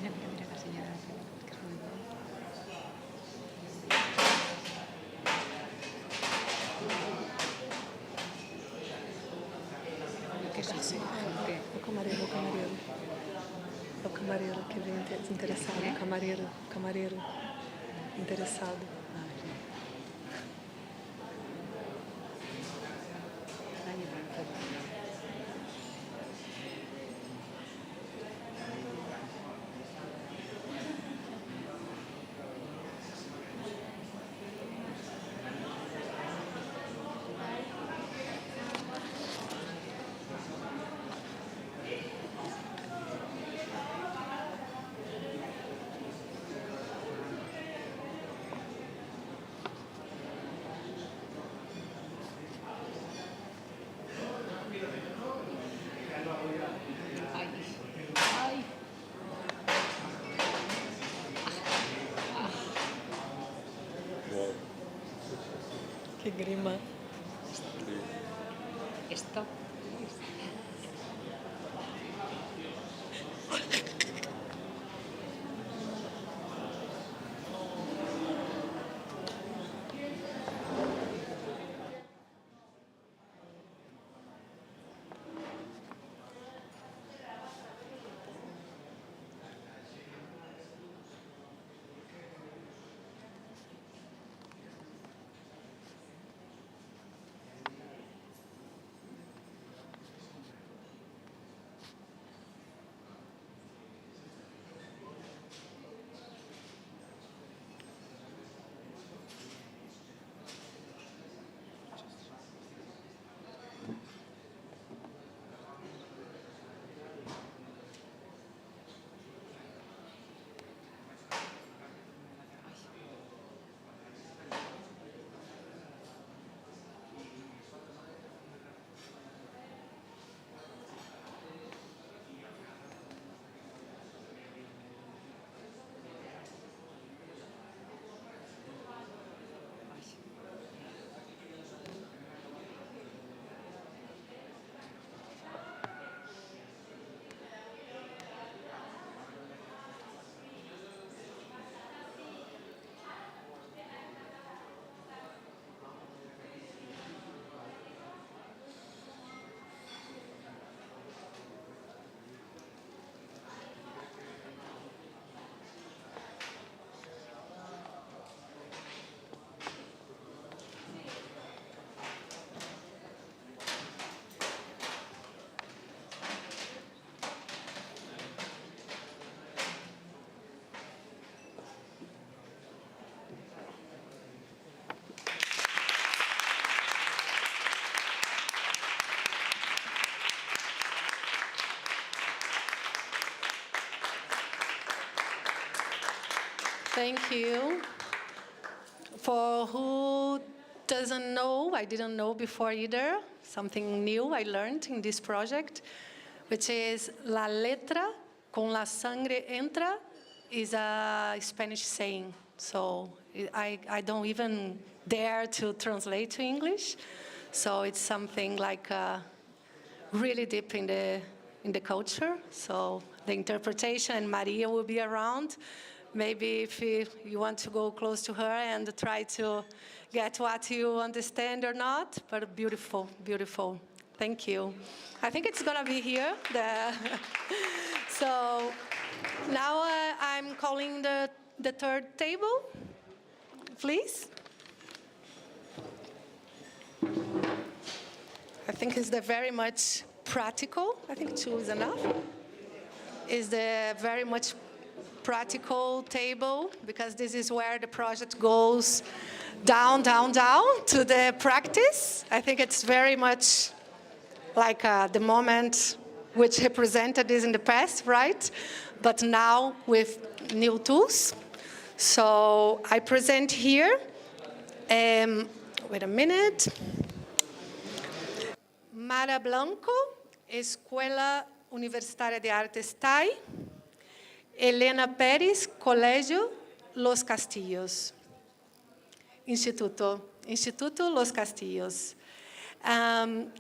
Mira la señora, que es muy buena. ¿Qué es eso? O camareiro, o camareiro. É o camareiro que vem interessado. Camareiro interessado. Que grima. Esto. Thank you. For who doesn't know, I didn't know before either, something new I learned in this project, which is la letra con la sangre entra is a Spanish saying. So I don't even dare to translate to English. So it's something like really deep in the culture. So the interpretation, and Maria will be around. Maybe if you want to go close to her and try to get what you understand or not, but beautiful, beautiful. Thank you. I think it's gonna be here. So now I'm calling the third table, please. I think it's the very much practical. I think 2 is enough. Is the very much practical table, because this is where the project goes down, down, down to the practice. I think it's very much like the moment which represented this in the past, right? But now with new tools. So I present here, wait a minute. Mara Blanco, Escuela Universitaria de Artes TAI. Elena Pérez, Colegio Los Castillos. Instituto Los Castillos.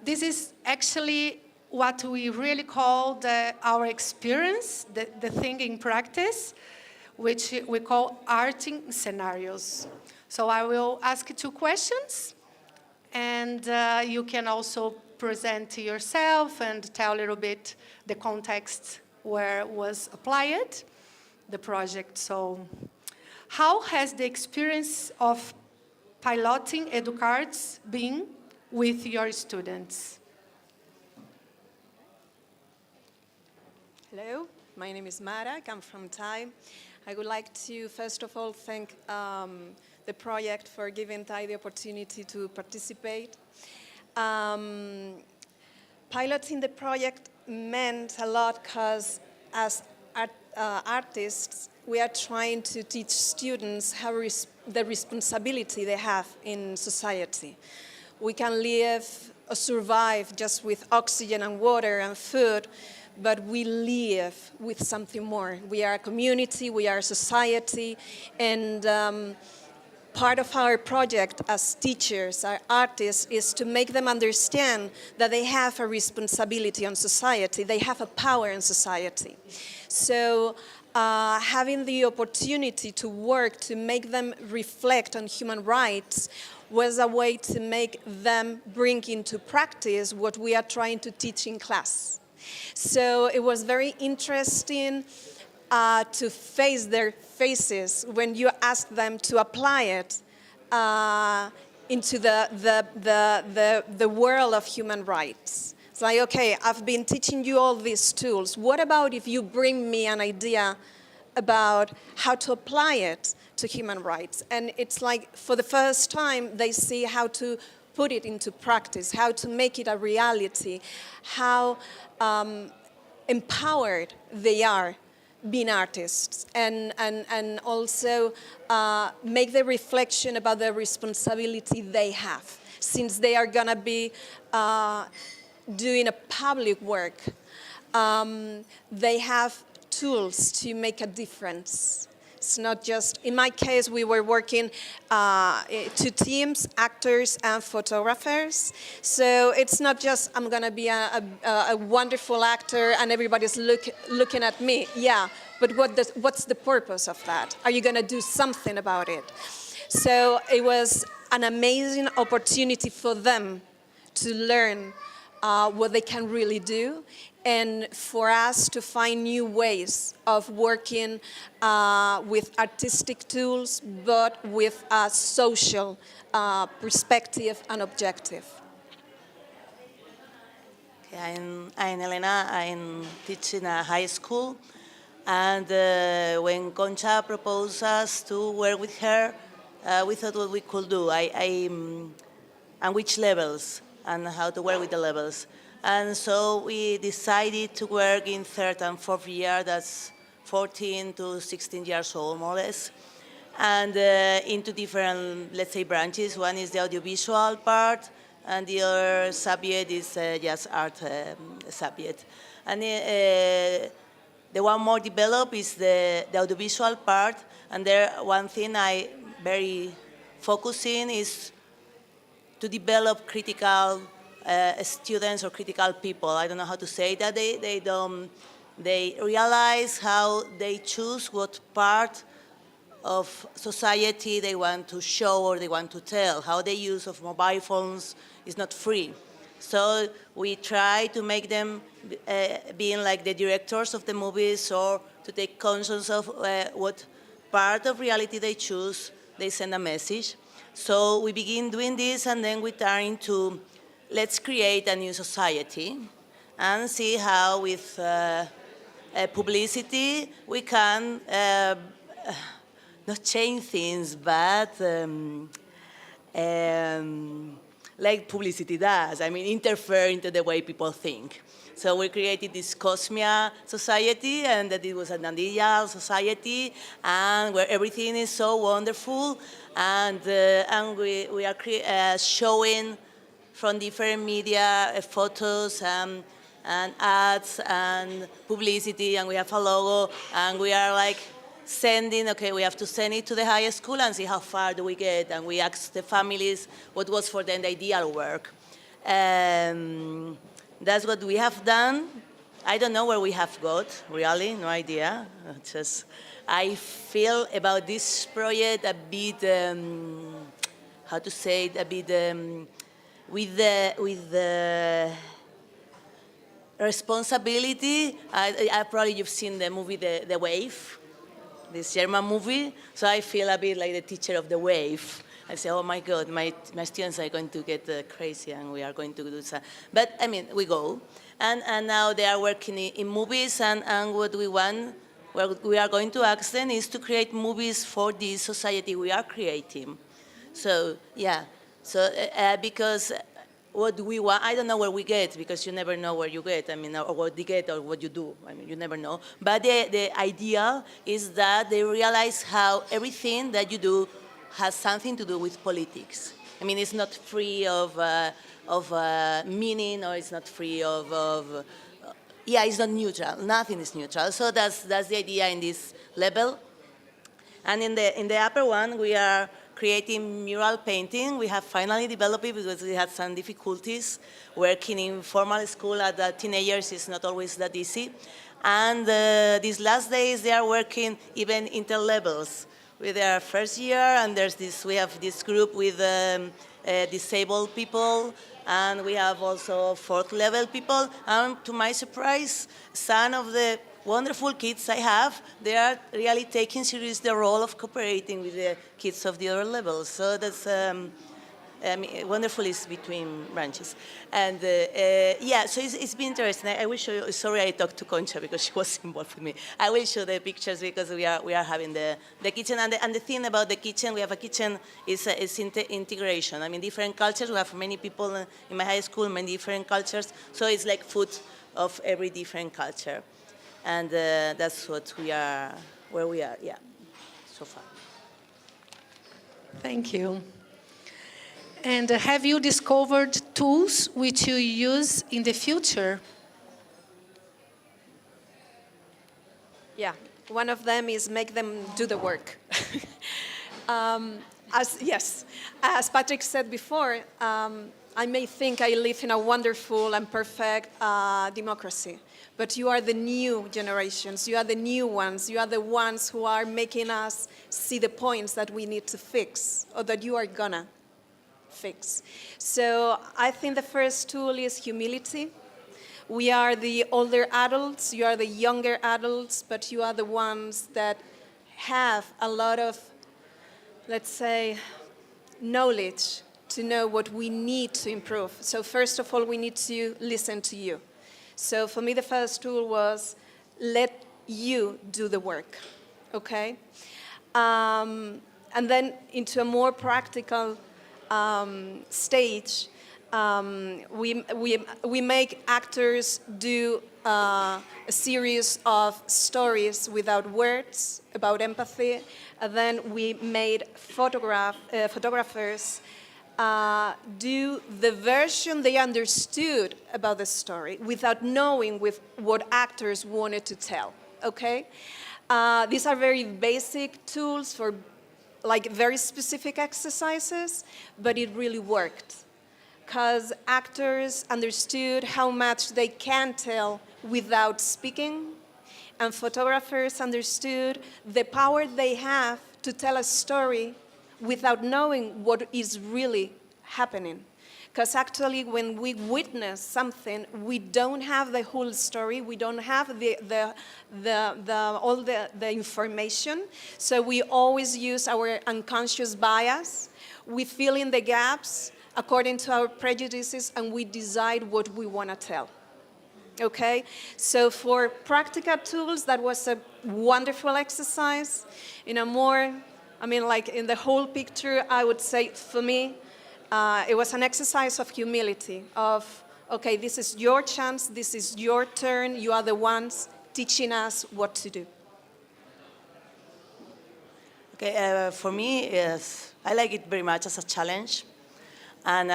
This is actually what we really call our experience, the thing in practice, which we call arting scenarios. So I will ask you 2 questions, and you can also present yourself and tell a little bit the context where it was applied, the project. So how has the experience of piloting educarts been with your students? Hello, my name is Mara, I come from TAI. I would like to first of all thank the project for giving TAI the opportunity to participate. Piloting the project meant a lot because as artists, we are trying to teach students the responsibility they have in society. We can live or survive just with oxygen and water and food, but we live with something more. We are a community, we are a society, and part of our project as teachers, our artists, is to make them understand that they have a responsibility on society, they have a power in society. So having the opportunity to work to make them reflect on human rights was a way to make them bring into practice what we are trying to teach in class. So it was very interesting to face their faces when you ask them to apply it into the world of human rights. It's like, okay, I've been teaching you all these tools. What about if you bring me an idea about how to apply it to human rights? And it's like, for the first time, they see how to put it into practice, how to make it a reality, how empowered they are being artists, and also make the reflection about the responsibility they have, since they are gonna be doing a public work. They have tools to make a difference. It's not just, in my case, we were working 2 teams, actors and photographers. So it's not just, I'm gonna be a wonderful actor and everybody's looking at me. Yeah, but what's the purpose of that? Are you gonna do something about it? So it was an amazing opportunity for them to learn what they can really do, and for us to find new ways of working with artistic tools, but with a social perspective and objective. Okay, I'm Elena, I'm teaching a high school, and when Concha proposed us to work with her, we thought what we could do, and which levels, and how to work with the levels. And so we decided to work in 3rd and 4th year, that's 14 to 16 years old, more or less. and into different, let's say, branches. One is the audiovisual part, and the other subject is just art subject. And the one more developed is the audiovisual part, and there one thing I very focusing is to develop critical students or critical people. I don't know how to say that. They realize how they choose what part of society they want to show or they want to tell. How the use of mobile phones is not free. So we try to make them being like the directors of the movies, or to take conscience of what part of reality they choose. They send a message. So we begin doing this, and then we turn into, let's create a new society and see how with publicity we can not change things, but like publicity does. I mean, interfere into the way people think. So we created this Cosmia society, and that it was an ideal society, and where everything is so wonderful, and we are showing from different media photos and ads and publicity, and we have a logo, and we are like sending, okay, we have to send it to the high school and see how far do we get, and we ask the families what was for them the ideal work. That's what we have done. I don't know where we have got, really, no idea. Just, I feel about this project a bit, how to say it, a bit with the responsibility. Probably you've seen the movie The Wave, this German movie. So I feel a bit like the teacher of The Wave. I say, oh my God, my students are going to get crazy, and we are going to do something. But I mean, we go. And now they are working in movies, and what we want, what we are going to ask them is to create movies for this society we are creating. So, yeah. So, because what we want, I don't know where we get, because you never know where you get, I mean, or what you get or what you do. I mean, you never know. But the idea is that they realize how everything that you do has something to do with politics. I mean, it's not free of meaning, or it's not free of yeah, it's not neutral. Nothing is neutral. So that's the idea in this level. And in the upper one, we are creating mural painting. We have finally developed it because we had some difficulties. Working in formal school at the teenagers is not always that easy. And these last days, they are working even interlevels. With their first year, and we have this group with disabled people, and we have also fourth level people. And to my surprise, some of the wonderful kids I have, they are really taking serious the role of cooperating with the kids of the other levels. So that's wonderful is between branches. And yeah, so it's been interesting. I will show you, sorry I talked to Concha because she was involved with me. I will show the pictures because we are having the kitchen. And the thing about the kitchen, we have a kitchen, is integration. I mean, different cultures. We have many people in my high school, many different cultures. So it's like food of every different culture. And that's what we are, where we are, yeah, so far. Thank you. And have you discovered tools which you use in the future? Yeah, one of them is make them do the work. As Patrick said before, I may think I live in a wonderful and perfect democracy, but you are the new generations, you are the new ones, you are the ones who are making us see the points that we need to fix, or that you are gonna fix. So I think the first tool is humility. We are the older adults, you are the younger adults, but you are the ones that have a lot of, let's say, knowledge to know what we need to improve. So first of all, we need to listen to you. So for me, the first tool was let you do the work, okay? And then into a more practical stage, We make actors do a series of stories without words about empathy. And then we made photographers do the version they understood about the story without knowing what actors wanted to tell, okay? These are very basic tools for like very specific exercises, but it really worked because actors understood how much they can tell without speaking, and photographers understood the power they have to tell a story without knowing what is really happening. Because actually, when we witness something, we don't have the whole story. We don't have all the information. So we always use our unconscious bias. We fill in the gaps according to our prejudices, and we decide what we want to tell. Okay? So for practical tools, that was a wonderful exercise. In a more, like in the whole picture, I would say for me, it was an exercise of humility, of, okay, this is your chance, this is your turn, you are the ones teaching us what to do. Okay, for me, yes, I like it very much as a challenge. And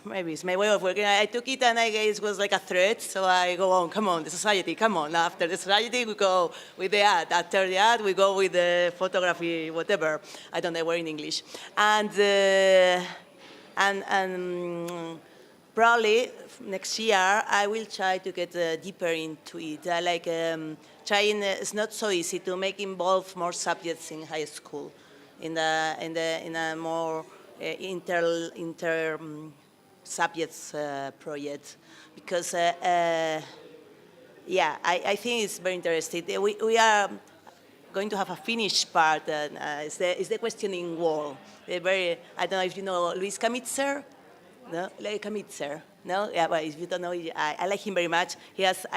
maybe it's my way of working. I took it and I guess it was like a threat. So I go on, come on, the society, come on. After the society, we go with the ad. After the ad, we go with the photography, whatever. I don't know the word in English. And probably next year, I will try to get deeper into it. I like trying, it's not so easy to make involve more subjects in high school, in a more inter subjects project, because yeah, I think it's very interesting. We are going to have a finished part. It's the questioning wall. I don't know if you know Luis Kamitzer. No, Kamitzer. No, yeah, but if you don't know, I like him very much.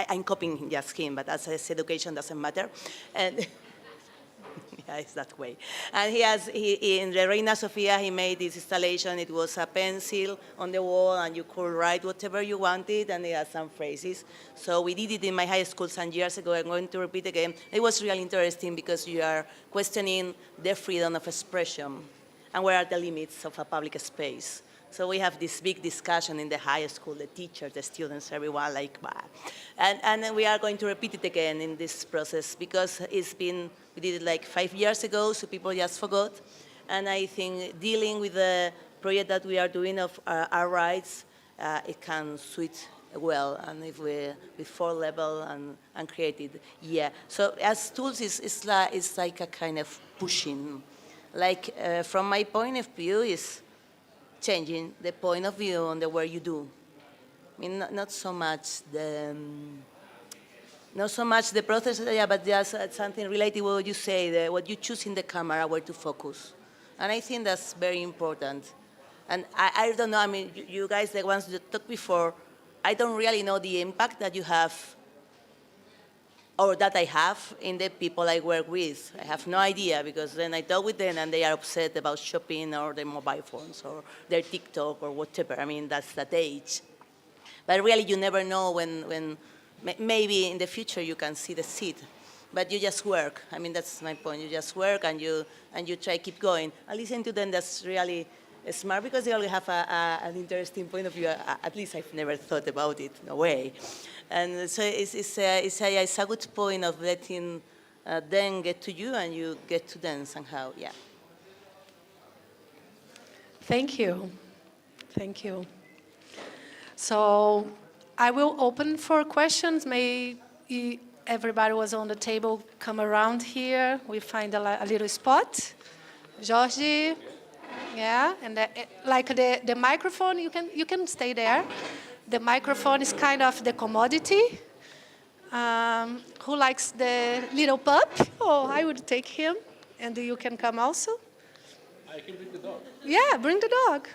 I'm copying just him, but as his education doesn't matter, and. Yeah, it's that way. And in the Reina Sofia, he made this installation. It was a pencil on the wall, and you could write whatever you wanted, and it has some phrases. So we did it in my high school some years ago. I'm going to repeat again. It was really interesting because you are questioning the freedom of expression and where are the limits of a public space. So we have this big discussion in the high school, the teachers, the students, everyone like that. And then we are going to repeat it again in this process because we did it like 5 years ago, so people just forgot. And I think dealing with the project that we are doing of our rights, it can suit well, and if we with 4 level and created, yeah. So as tools, it's like a kind of pushing. Like from my point of view, is changing the point of view on the work you do. I mean, not so much the process, yeah, but just something related to what you say, what you choose in the camera, where to focus. And I think that's very important. And I don't know, I mean, you guys, the ones that talked before, I don't really know the impact that you have or that I have in the people I work with. I have no idea, because then I talk with them and they are upset about shopping or their mobile phones or their TikTok or whatever. I mean, that's that age. But really, you never know when maybe in the future you can see the seed. But you just work. I mean, that's my point. You just work and you try to keep going. I listen to them, that's really smart, because they always have an interesting point of view. At least I've never thought about it, no way. And so it's a good point of letting them get to you and you get to them somehow, yeah. Thank you. Thank you. So I will open for questions. May everybody was on the table come around here. We find a little spot. Jorge, yeah, and the microphone, you can stay there. The microphone is kind of the commodity. Who likes the little pup? Oh, I would take him. And you can come also. I can bring the dog. Yeah, bring the dog.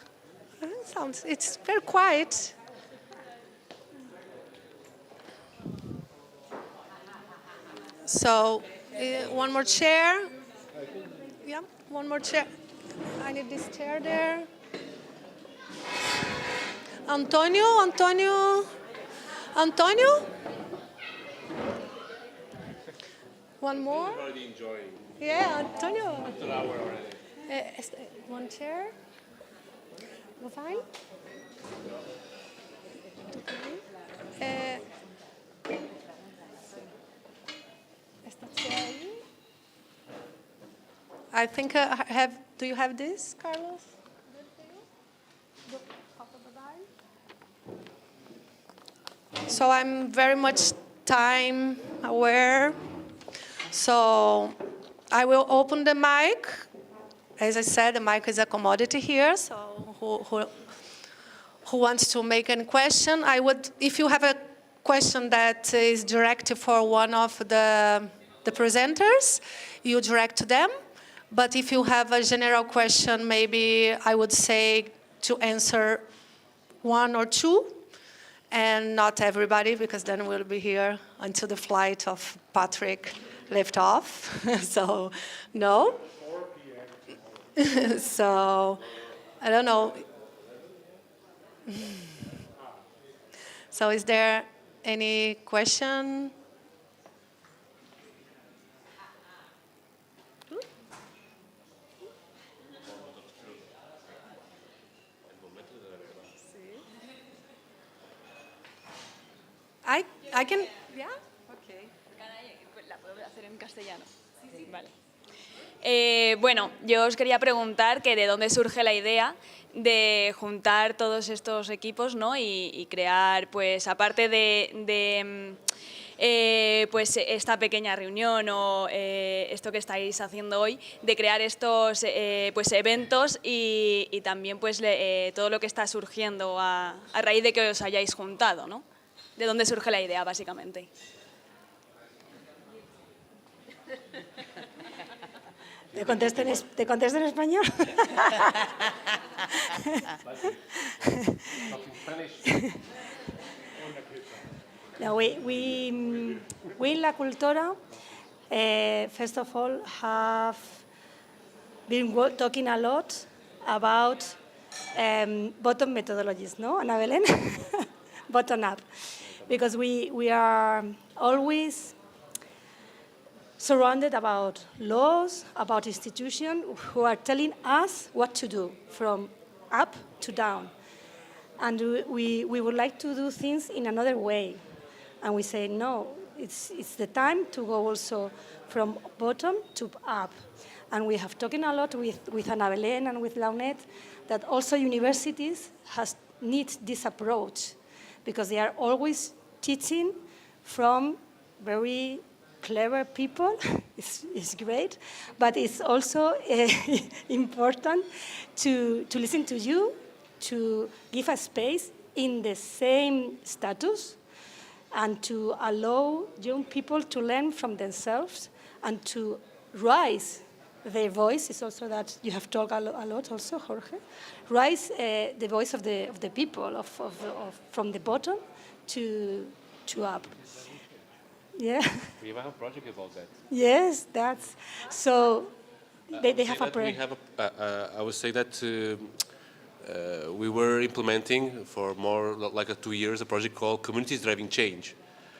It's very quiet. So, one more chair. Yeah, one more chair. I need this chair there. Antonio? One more? I'm already enjoying. Yeah, Antonio. After an hour already. One chair. Go fine. Esta chair ahí. I think do you have this, Carlos? So I'm very much time aware. So I will open the mic. As I said, the mic is a commodity here. So who wants to make any question? I would, if you have a question that is directed for one of the presenters, you direct to them. But if you have a general question, maybe I would say to answer one or two, and not everybody, because then we'll be here until the flight of Patrick lift off. So, no. So, I don't know. So, is there any question? I can, yeah, okay. La puedo hacer en castellano. Sí. Vale. Bueno, yo os quería preguntar que de dónde surge la idea de juntar todos estos equipos, ¿no? y crear, pues, aparte de pues esta pequeña reunión o esto que estáis haciendo hoy, de crear estos pues eventos y también pues todo lo que está surgiendo a raíz de que os hayáis juntado, ¿no? ¿De dónde surge la idea, básicamente? ¿Te contesto en español? No, we in La Cultora, first of all, have been talking a lot about bottom methodologies, no, Ana Belén? Bottom up. Because we are always surrounded about laws, about institutions who are telling us what to do from up to down. And we would like to do things in another way. And we say, no, it's the time to go also from bottom to up. And we have talking a lot with Ana Belén and with Launet that also universities need this approach, because they are always teaching from very clever people. It's great, but it's also important to listen to you, to give a space in the same status, and to allow young people to learn from themselves and to rise their voice. Is also that you have talked a lot also, Jorge. Rise the voice of the people from the bottom to up. Yeah. We have a project about that. Yes, that's so. They have a project. I would say that we were implementing for more like 2 years a project called Communities Driving Change,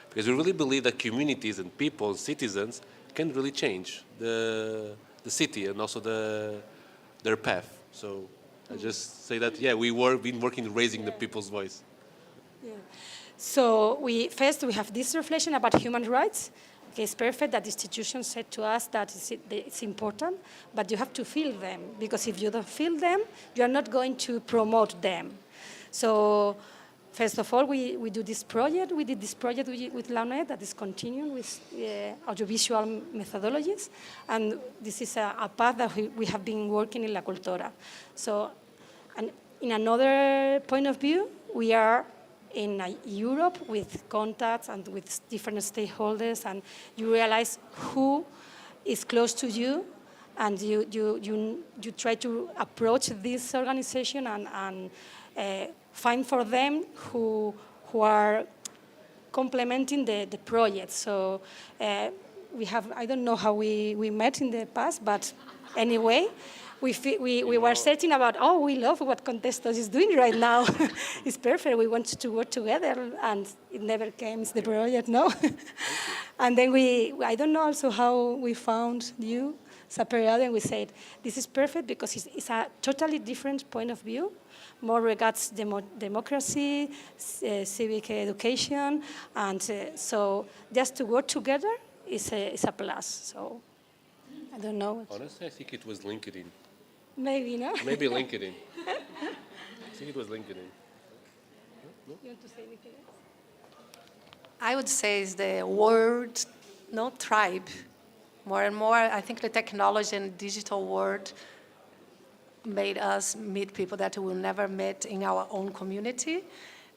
because we really believe that communities and people, and citizens, can really change the city and also their path. So I just say that, yeah, we've been working raising the people's voice. Yeah. So we have this reflection about human rights. Okay, it's perfect that institutions said to us that it's important, but you have to feel them, because if you don't feel them, you are not going to promote them. So first of all, we do this project. We did this project with Launet that is continuing with audiovisual methodologies, and this is a path that we have been working in La Cultora. So, and in another point of view, we are in Europe with contacts and with different stakeholders, and you realize who is close to you, and you try to approach this organization and find for them who are complementing the project. So we have, I don't know how we met in the past, but anyway, we were searching about, oh, we love what Contestos is doing right now. It's perfect. We want to work together, and it never came the project, no? And then I don't know also how we found you, Saperiado, and we said, this is perfect because it's a totally different point of view, more regards democracy, civic education, and so just to work together is a plus. So I don't know. Honestly, I think it was LinkedIn. Maybe, no? Maybe LinkedIn. I think it was LinkedIn. No? You want to say anything else? I would say is the word, no, tribe. More and more, I think the technology and digital world made us meet people that we will never meet in our own community.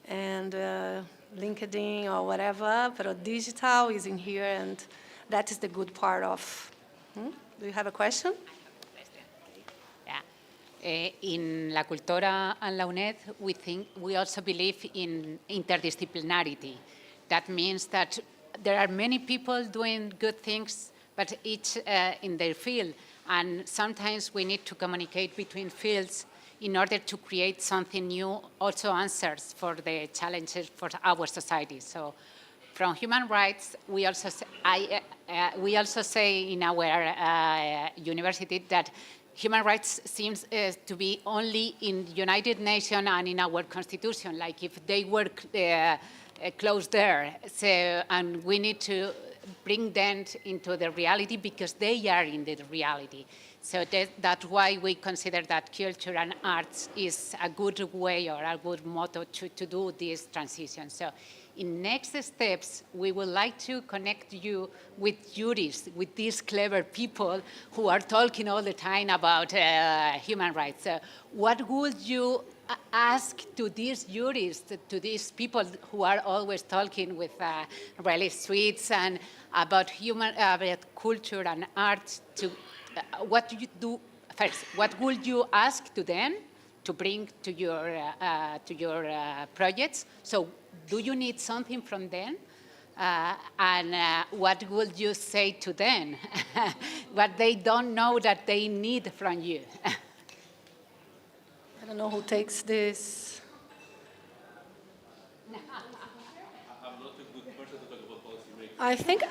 And LinkedIn or whatever, but digital is in here, and that is the good part of. Do you have a question? In La Cultora and La UNED, we also believe in interdisciplinarity. That means that there are many people doing good things, but each in their field. And sometimes we need to communicate between fields in order to create something new, also answers for the challenges for our society. So from human rights, we also say in our university that human rights seems to be only in United Nations and in our constitution, like if they were closed there. So, and we need to bring them into the reality because they are in the reality. So that's why we consider that culture and arts is a good way or a good motto to do this transition. So in next steps, we would like to connect you with jurists, with these clever people who are talking all the time about human rights. What would you ask to these jurists, to these people who are always talking with really sweets and about culture and art? What do you do first? What would you ask to them to bring to your projects? So, do you need something from them? And what would you say to them? What they don't know that they need from you? I don't know who takes this. I'm not a good person to talk about policy making. I think.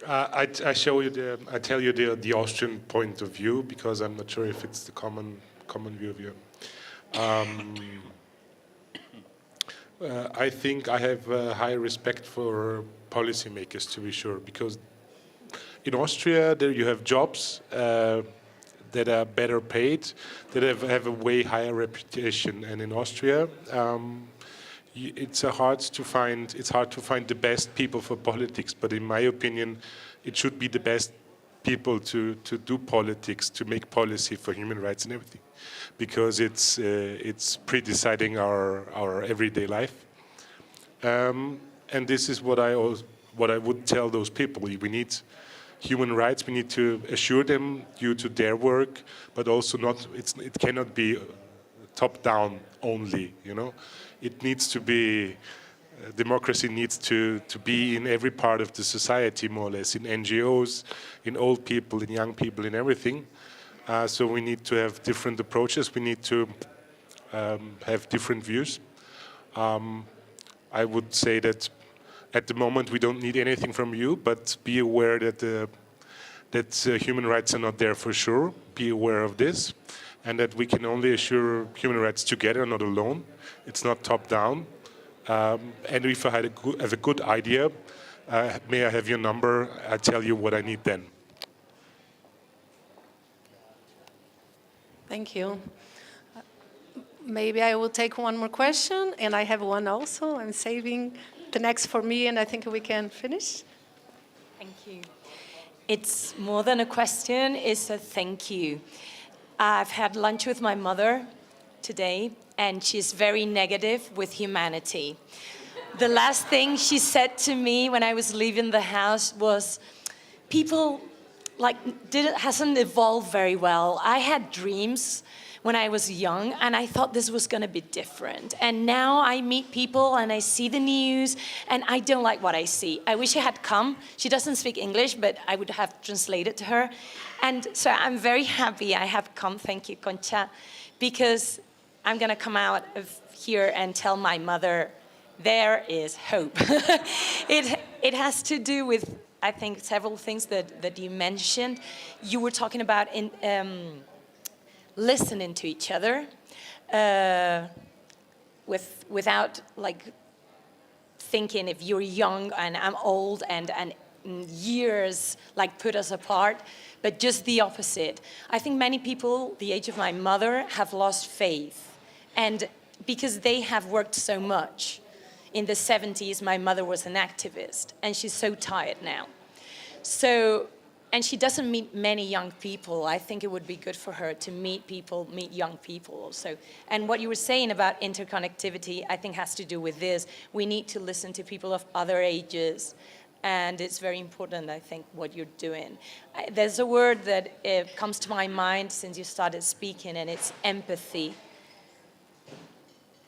I tell you the Austrian point of view because I'm not sure if it's the common view of you. I think I have high respect for policymakers, to be sure, because in Austria there you have jobs that are better paid, that have a way higher reputation, and in Austria. It's hard to find the best people for politics, but in my opinion, it should be the best people to do politics, to make policy for human rights and everything, because it's pre-deciding our everyday life. And this is what I would tell those people. We need human rights. We need to assure them due to their work, but also it cannot be top down only. You know. It needs to be, democracy needs to be in every part of the society, more or less, in NGOs, in old people, in young people, in everything. So we need to have different approaches. We need to have different views. I would say that at the moment we don't need anything from you, but be aware that human rights are not there for sure. Be aware of this. And that we can only assure human rights together, not alone. It's not top-down. And if I have a good idea, may I have your number? I'll tell you what I need then. Thank you. Maybe I will take one more question, and I have one also. I'm saving the next for me, and I think we can finish. Thank you. It's more than a question, it's a thank you. I've had lunch with my mother today, and she's very negative with humanity. The last thing she said to me when I was leaving the house was, people hasn't evolved very well. I had dreams when I was young, and I thought this was going to be different. And now I meet people and I see the news, and I don't like what I see. I wish she had come. She doesn't speak English, but I would have translated to her. And so I'm very happy I have come, thank you, Concha, because I'm going to come out of here and tell my mother, there is hope. It has to do with, I think, several things that you mentioned. You were talking about listening to each other without like thinking if you're young and I'm old and years like put us apart, but just the opposite. I think many people the age of my mother have lost faith, and because they have worked so much. In the 70s, my mother was an activist, and she's so tired now. So, and she doesn't meet many young people. I think it would be good for her to meet young people also. And what you were saying about interconnectivity, I think has to do with this. We need to listen to people of other ages, and it's very important, I think, what you're doing. There's a word that comes to my mind since you started speaking, and it's empathy.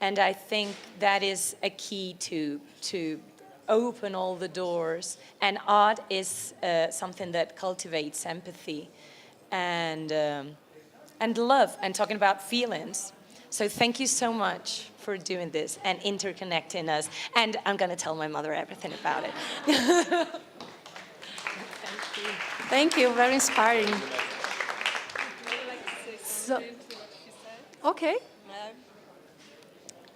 And I think that is a key to open all the doors. And art is something that cultivates empathy and love, and talking about feelings. So thank you so much for doing this and interconnecting us. And I'm going to tell my mother everything about it. Thank you, very inspiring. So, okay.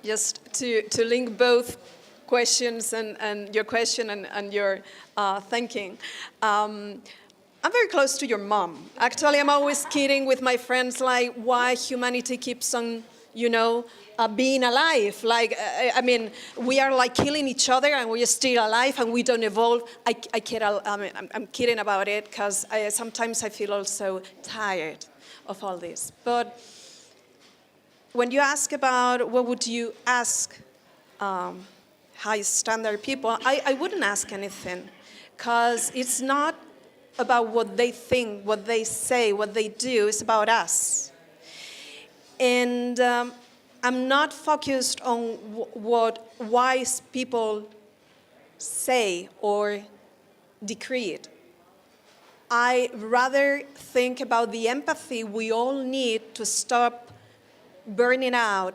Just to link both questions and your question and your thinking. I'm very close to your mom. Actually, I'm always kidding with my friends, like, why humanity keeps on, being alive. Like, I mean, we are like killing each other and we're still alive and we don't evolve. I'm kidding about it because sometimes I feel also tired of all this. But when you ask about what would you ask high standard people, I wouldn't ask anything, because it's not about what they think, what they say, what they do. It's about us. And I'm not focused on what wise people say or decree. I rather think about the empathy we all need to stop burning out,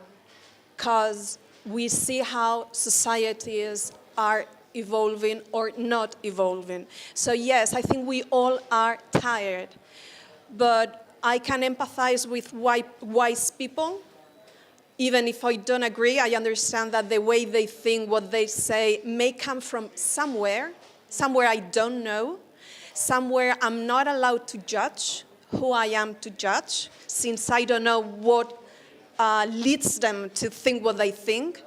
because we see how societies are evolving or not evolving. So yes, I think we all are tired, but I can empathize with wise people. Even if I don't agree, I understand that the way they think, what they say, may come from somewhere I don't know, somewhere I'm not allowed to judge who I am to judge, since I don't know what leads them to think what they think.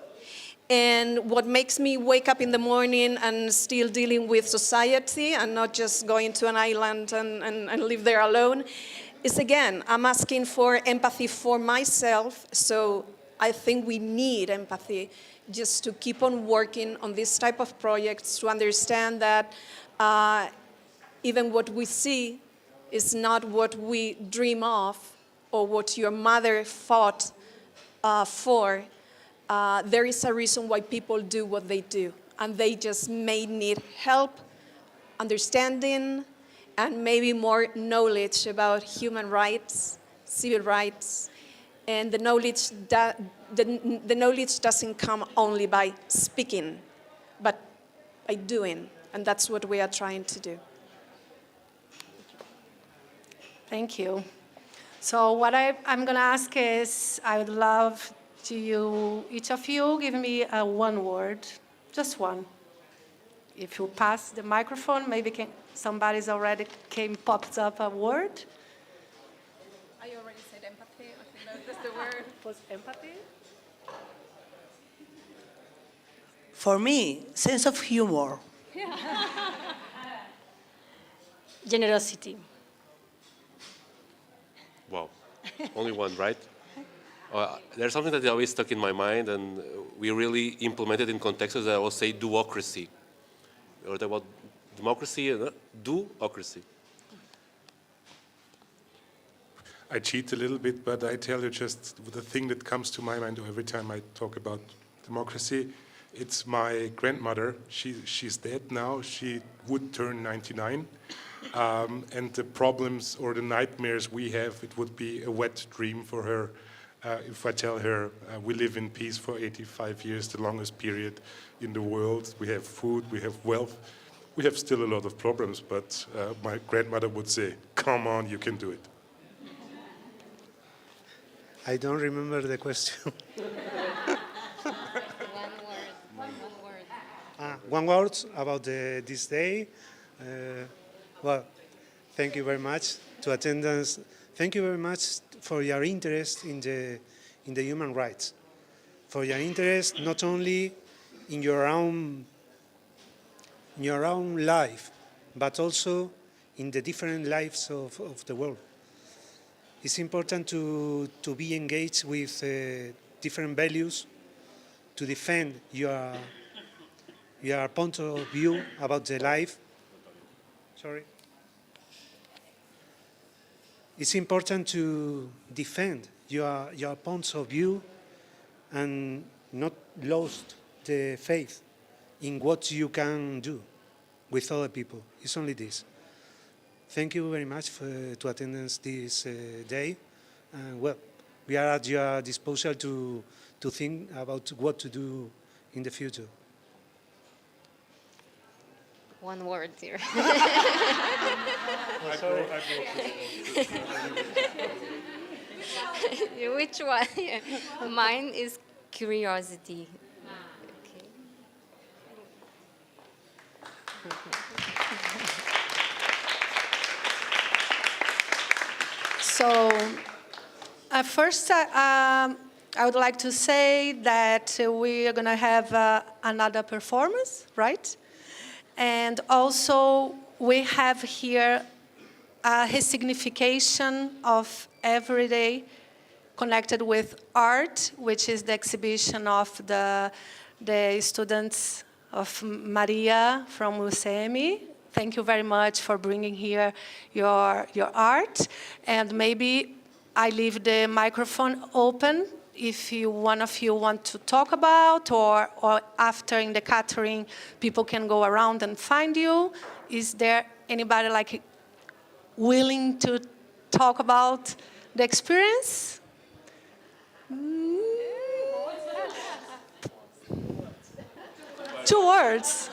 And what makes me wake up in the morning and still dealing with society and not just going to an island and live there alone is, again, I'm asking for empathy for myself. So I think we need empathy just to keep on working on this type of projects, to understand that even what we see is not what we dream of or what your mother fought for. There is a reason why people do what they do, and they just may need help, understanding, and maybe more knowledge about human rights, civil rights, and the knowledge doesn't come only by speaking, but by doing, and that's what we are trying to do. Thank you. So what I'm going to ask is, I would love each of you, give me one word, just one. If you pass the microphone, maybe somebody's already popped up a word. I already said empathy. I think that's the word. Was empathy? For me, sense of humor. Generosity. Wow. Only one, right? There's something that always stuck in my mind, and we really implemented in contexts that I will say duocracy. We talk about democracy and do-ocracy. I cheat a little bit, but I tell you just the thing that comes to my mind every time I talk about democracy. It's my grandmother. She's dead now. She would turn 99. And the problems or the nightmares we have, it would be a wet dream for her if I tell her we live in peace for 85 years, the longest period in the world. We have food, we have wealth. We have still a lot of problems, but my grandmother would say, come on, you can do it. I don't remember the question. One word about this day. Well, thank you very much to attendance. Thank you very much for your interest in the human rights, for your interest not only in your own life, but also in the different lives of the world. It's important to be engaged with different values, to defend your point of view about the life. Sorry. It's important to defend your points of view and not lose the faith in what you can do with other people. It's only this. Thank you very much to attendance this day. Well, we are at your disposal to think about what to do in the future. One word here. Which one? Mine is curiosity. Okay. So, first, I would like to say that we are going to have another performance, right? And also, we have here a resignification of every day connected with art, which is the exhibition of the students of Maria from UCM. Thank you very much for bringing here your art. And maybe I leave the microphone open if one of you want to talk about, or after in the catering, people can go around and find you. Is there anybody like willing to talk about the experience? Two words.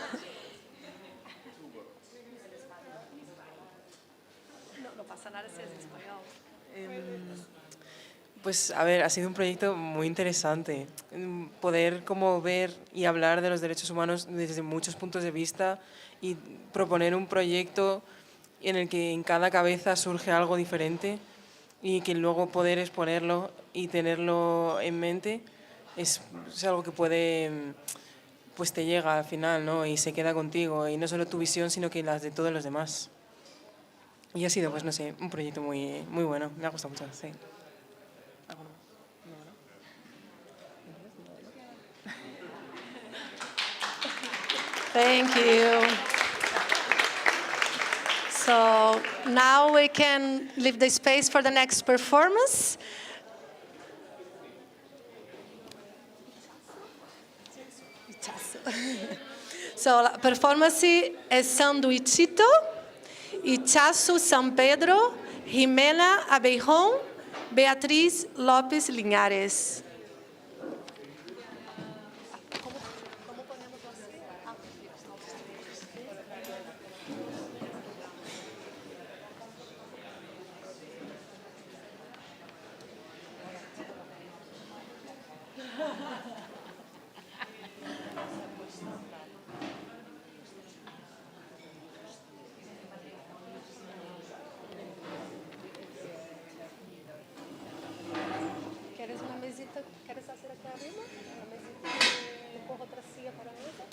Pues a ver, ha sido un proyecto muy interesante. Poder como ver y hablar de los derechos humanos desde muchos puntos de vista y proponer un proyecto en el que en cada cabeza surge algo diferente y que luego poder exponerlo y tenerlo en mente es algo que puede, pues te llega al final, ¿no? Y se queda contigo, y no solo tu visión, sino que las de todos los demás. Y ha sido, pues no sé, un proyecto muy, muy bueno, me ha gustado mucho, sí. Thank you. So now we can leave the space for the next performance. So la performance es Sanduichito, Ichazo San Pedro, Jimena Abejón, Beatriz López Liñares. ¿Quieres una mesita? ¿Quieres hacer aquí arriba? Una mesita. ¿Le cojo otra silla para la mesa?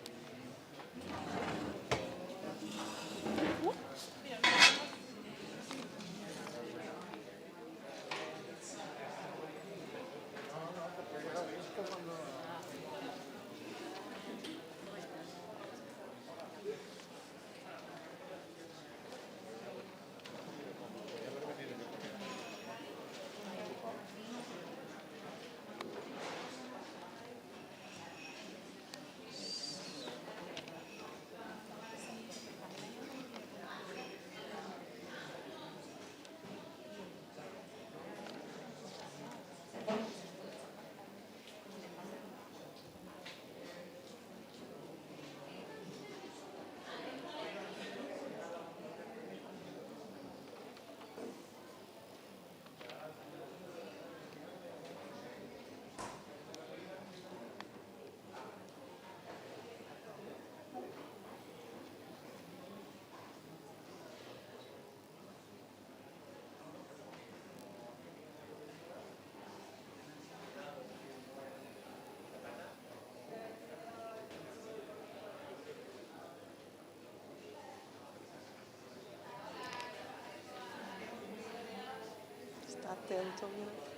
atento, mira.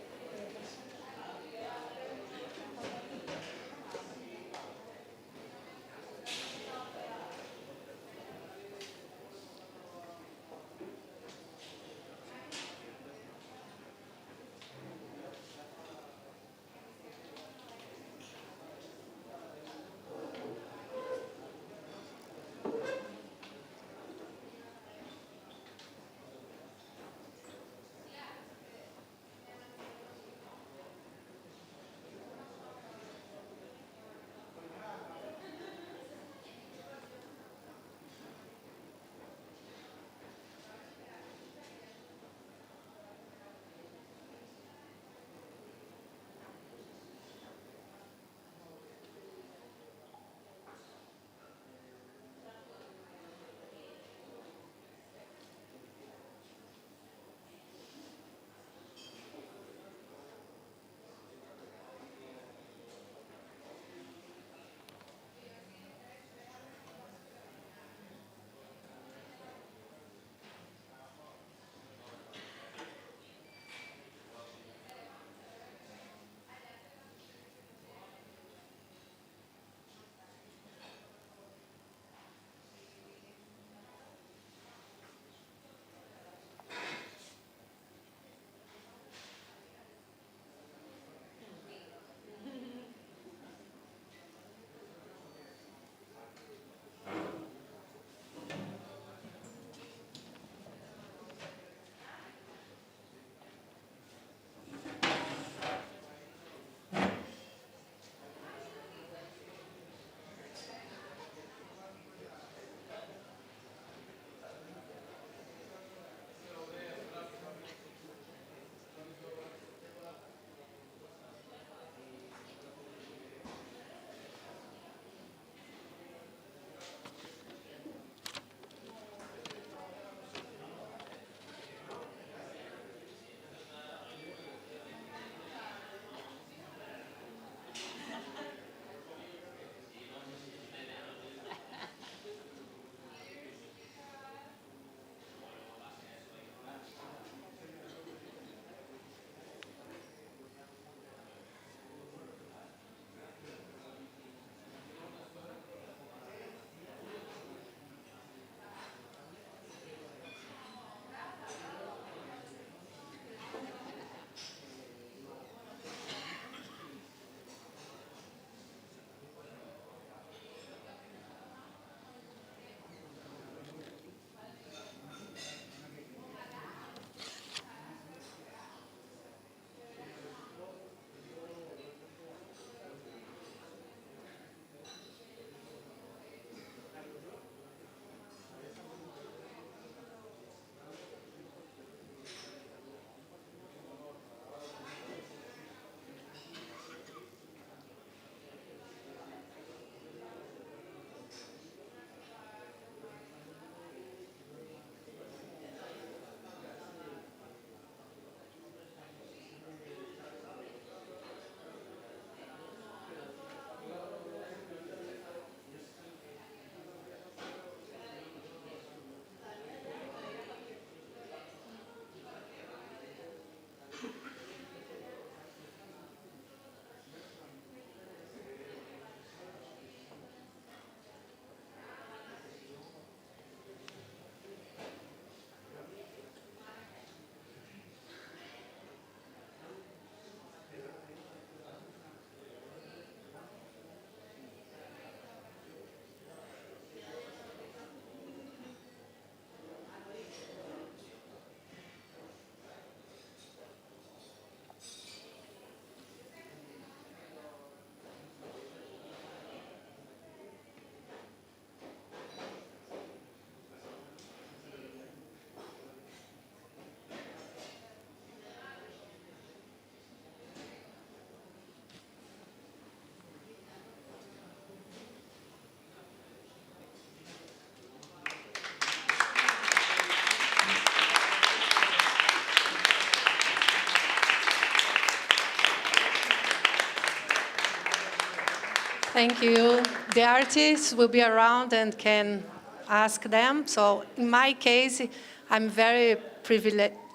Thank you. The artists will be around and can ask them. So in my case, I'm very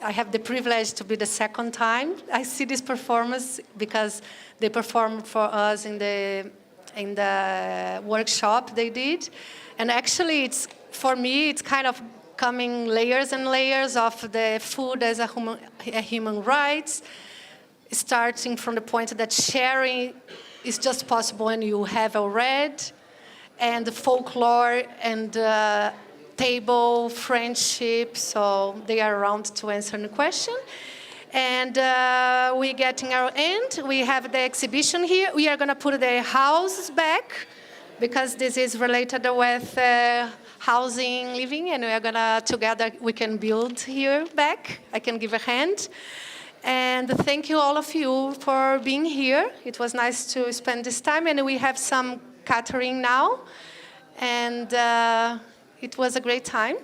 I have the privilege to be the second time I see this performance because they performed for us in the workshop they did. And actually, for me, it's kind of coming layers and layers of the food as a human rights, starting from the point that sharing is just possible when you have a red, and the folklore and table friendship, so they are around to answer the question. And we're getting our end. We have the exhibition here. We are going to put the houses back because this is related with housing, living, and we are going to, together, we can build here back. I can give a hand. And thank you, all of you, for being here. It was nice to spend this time, and we have some catering now. And it was a great time.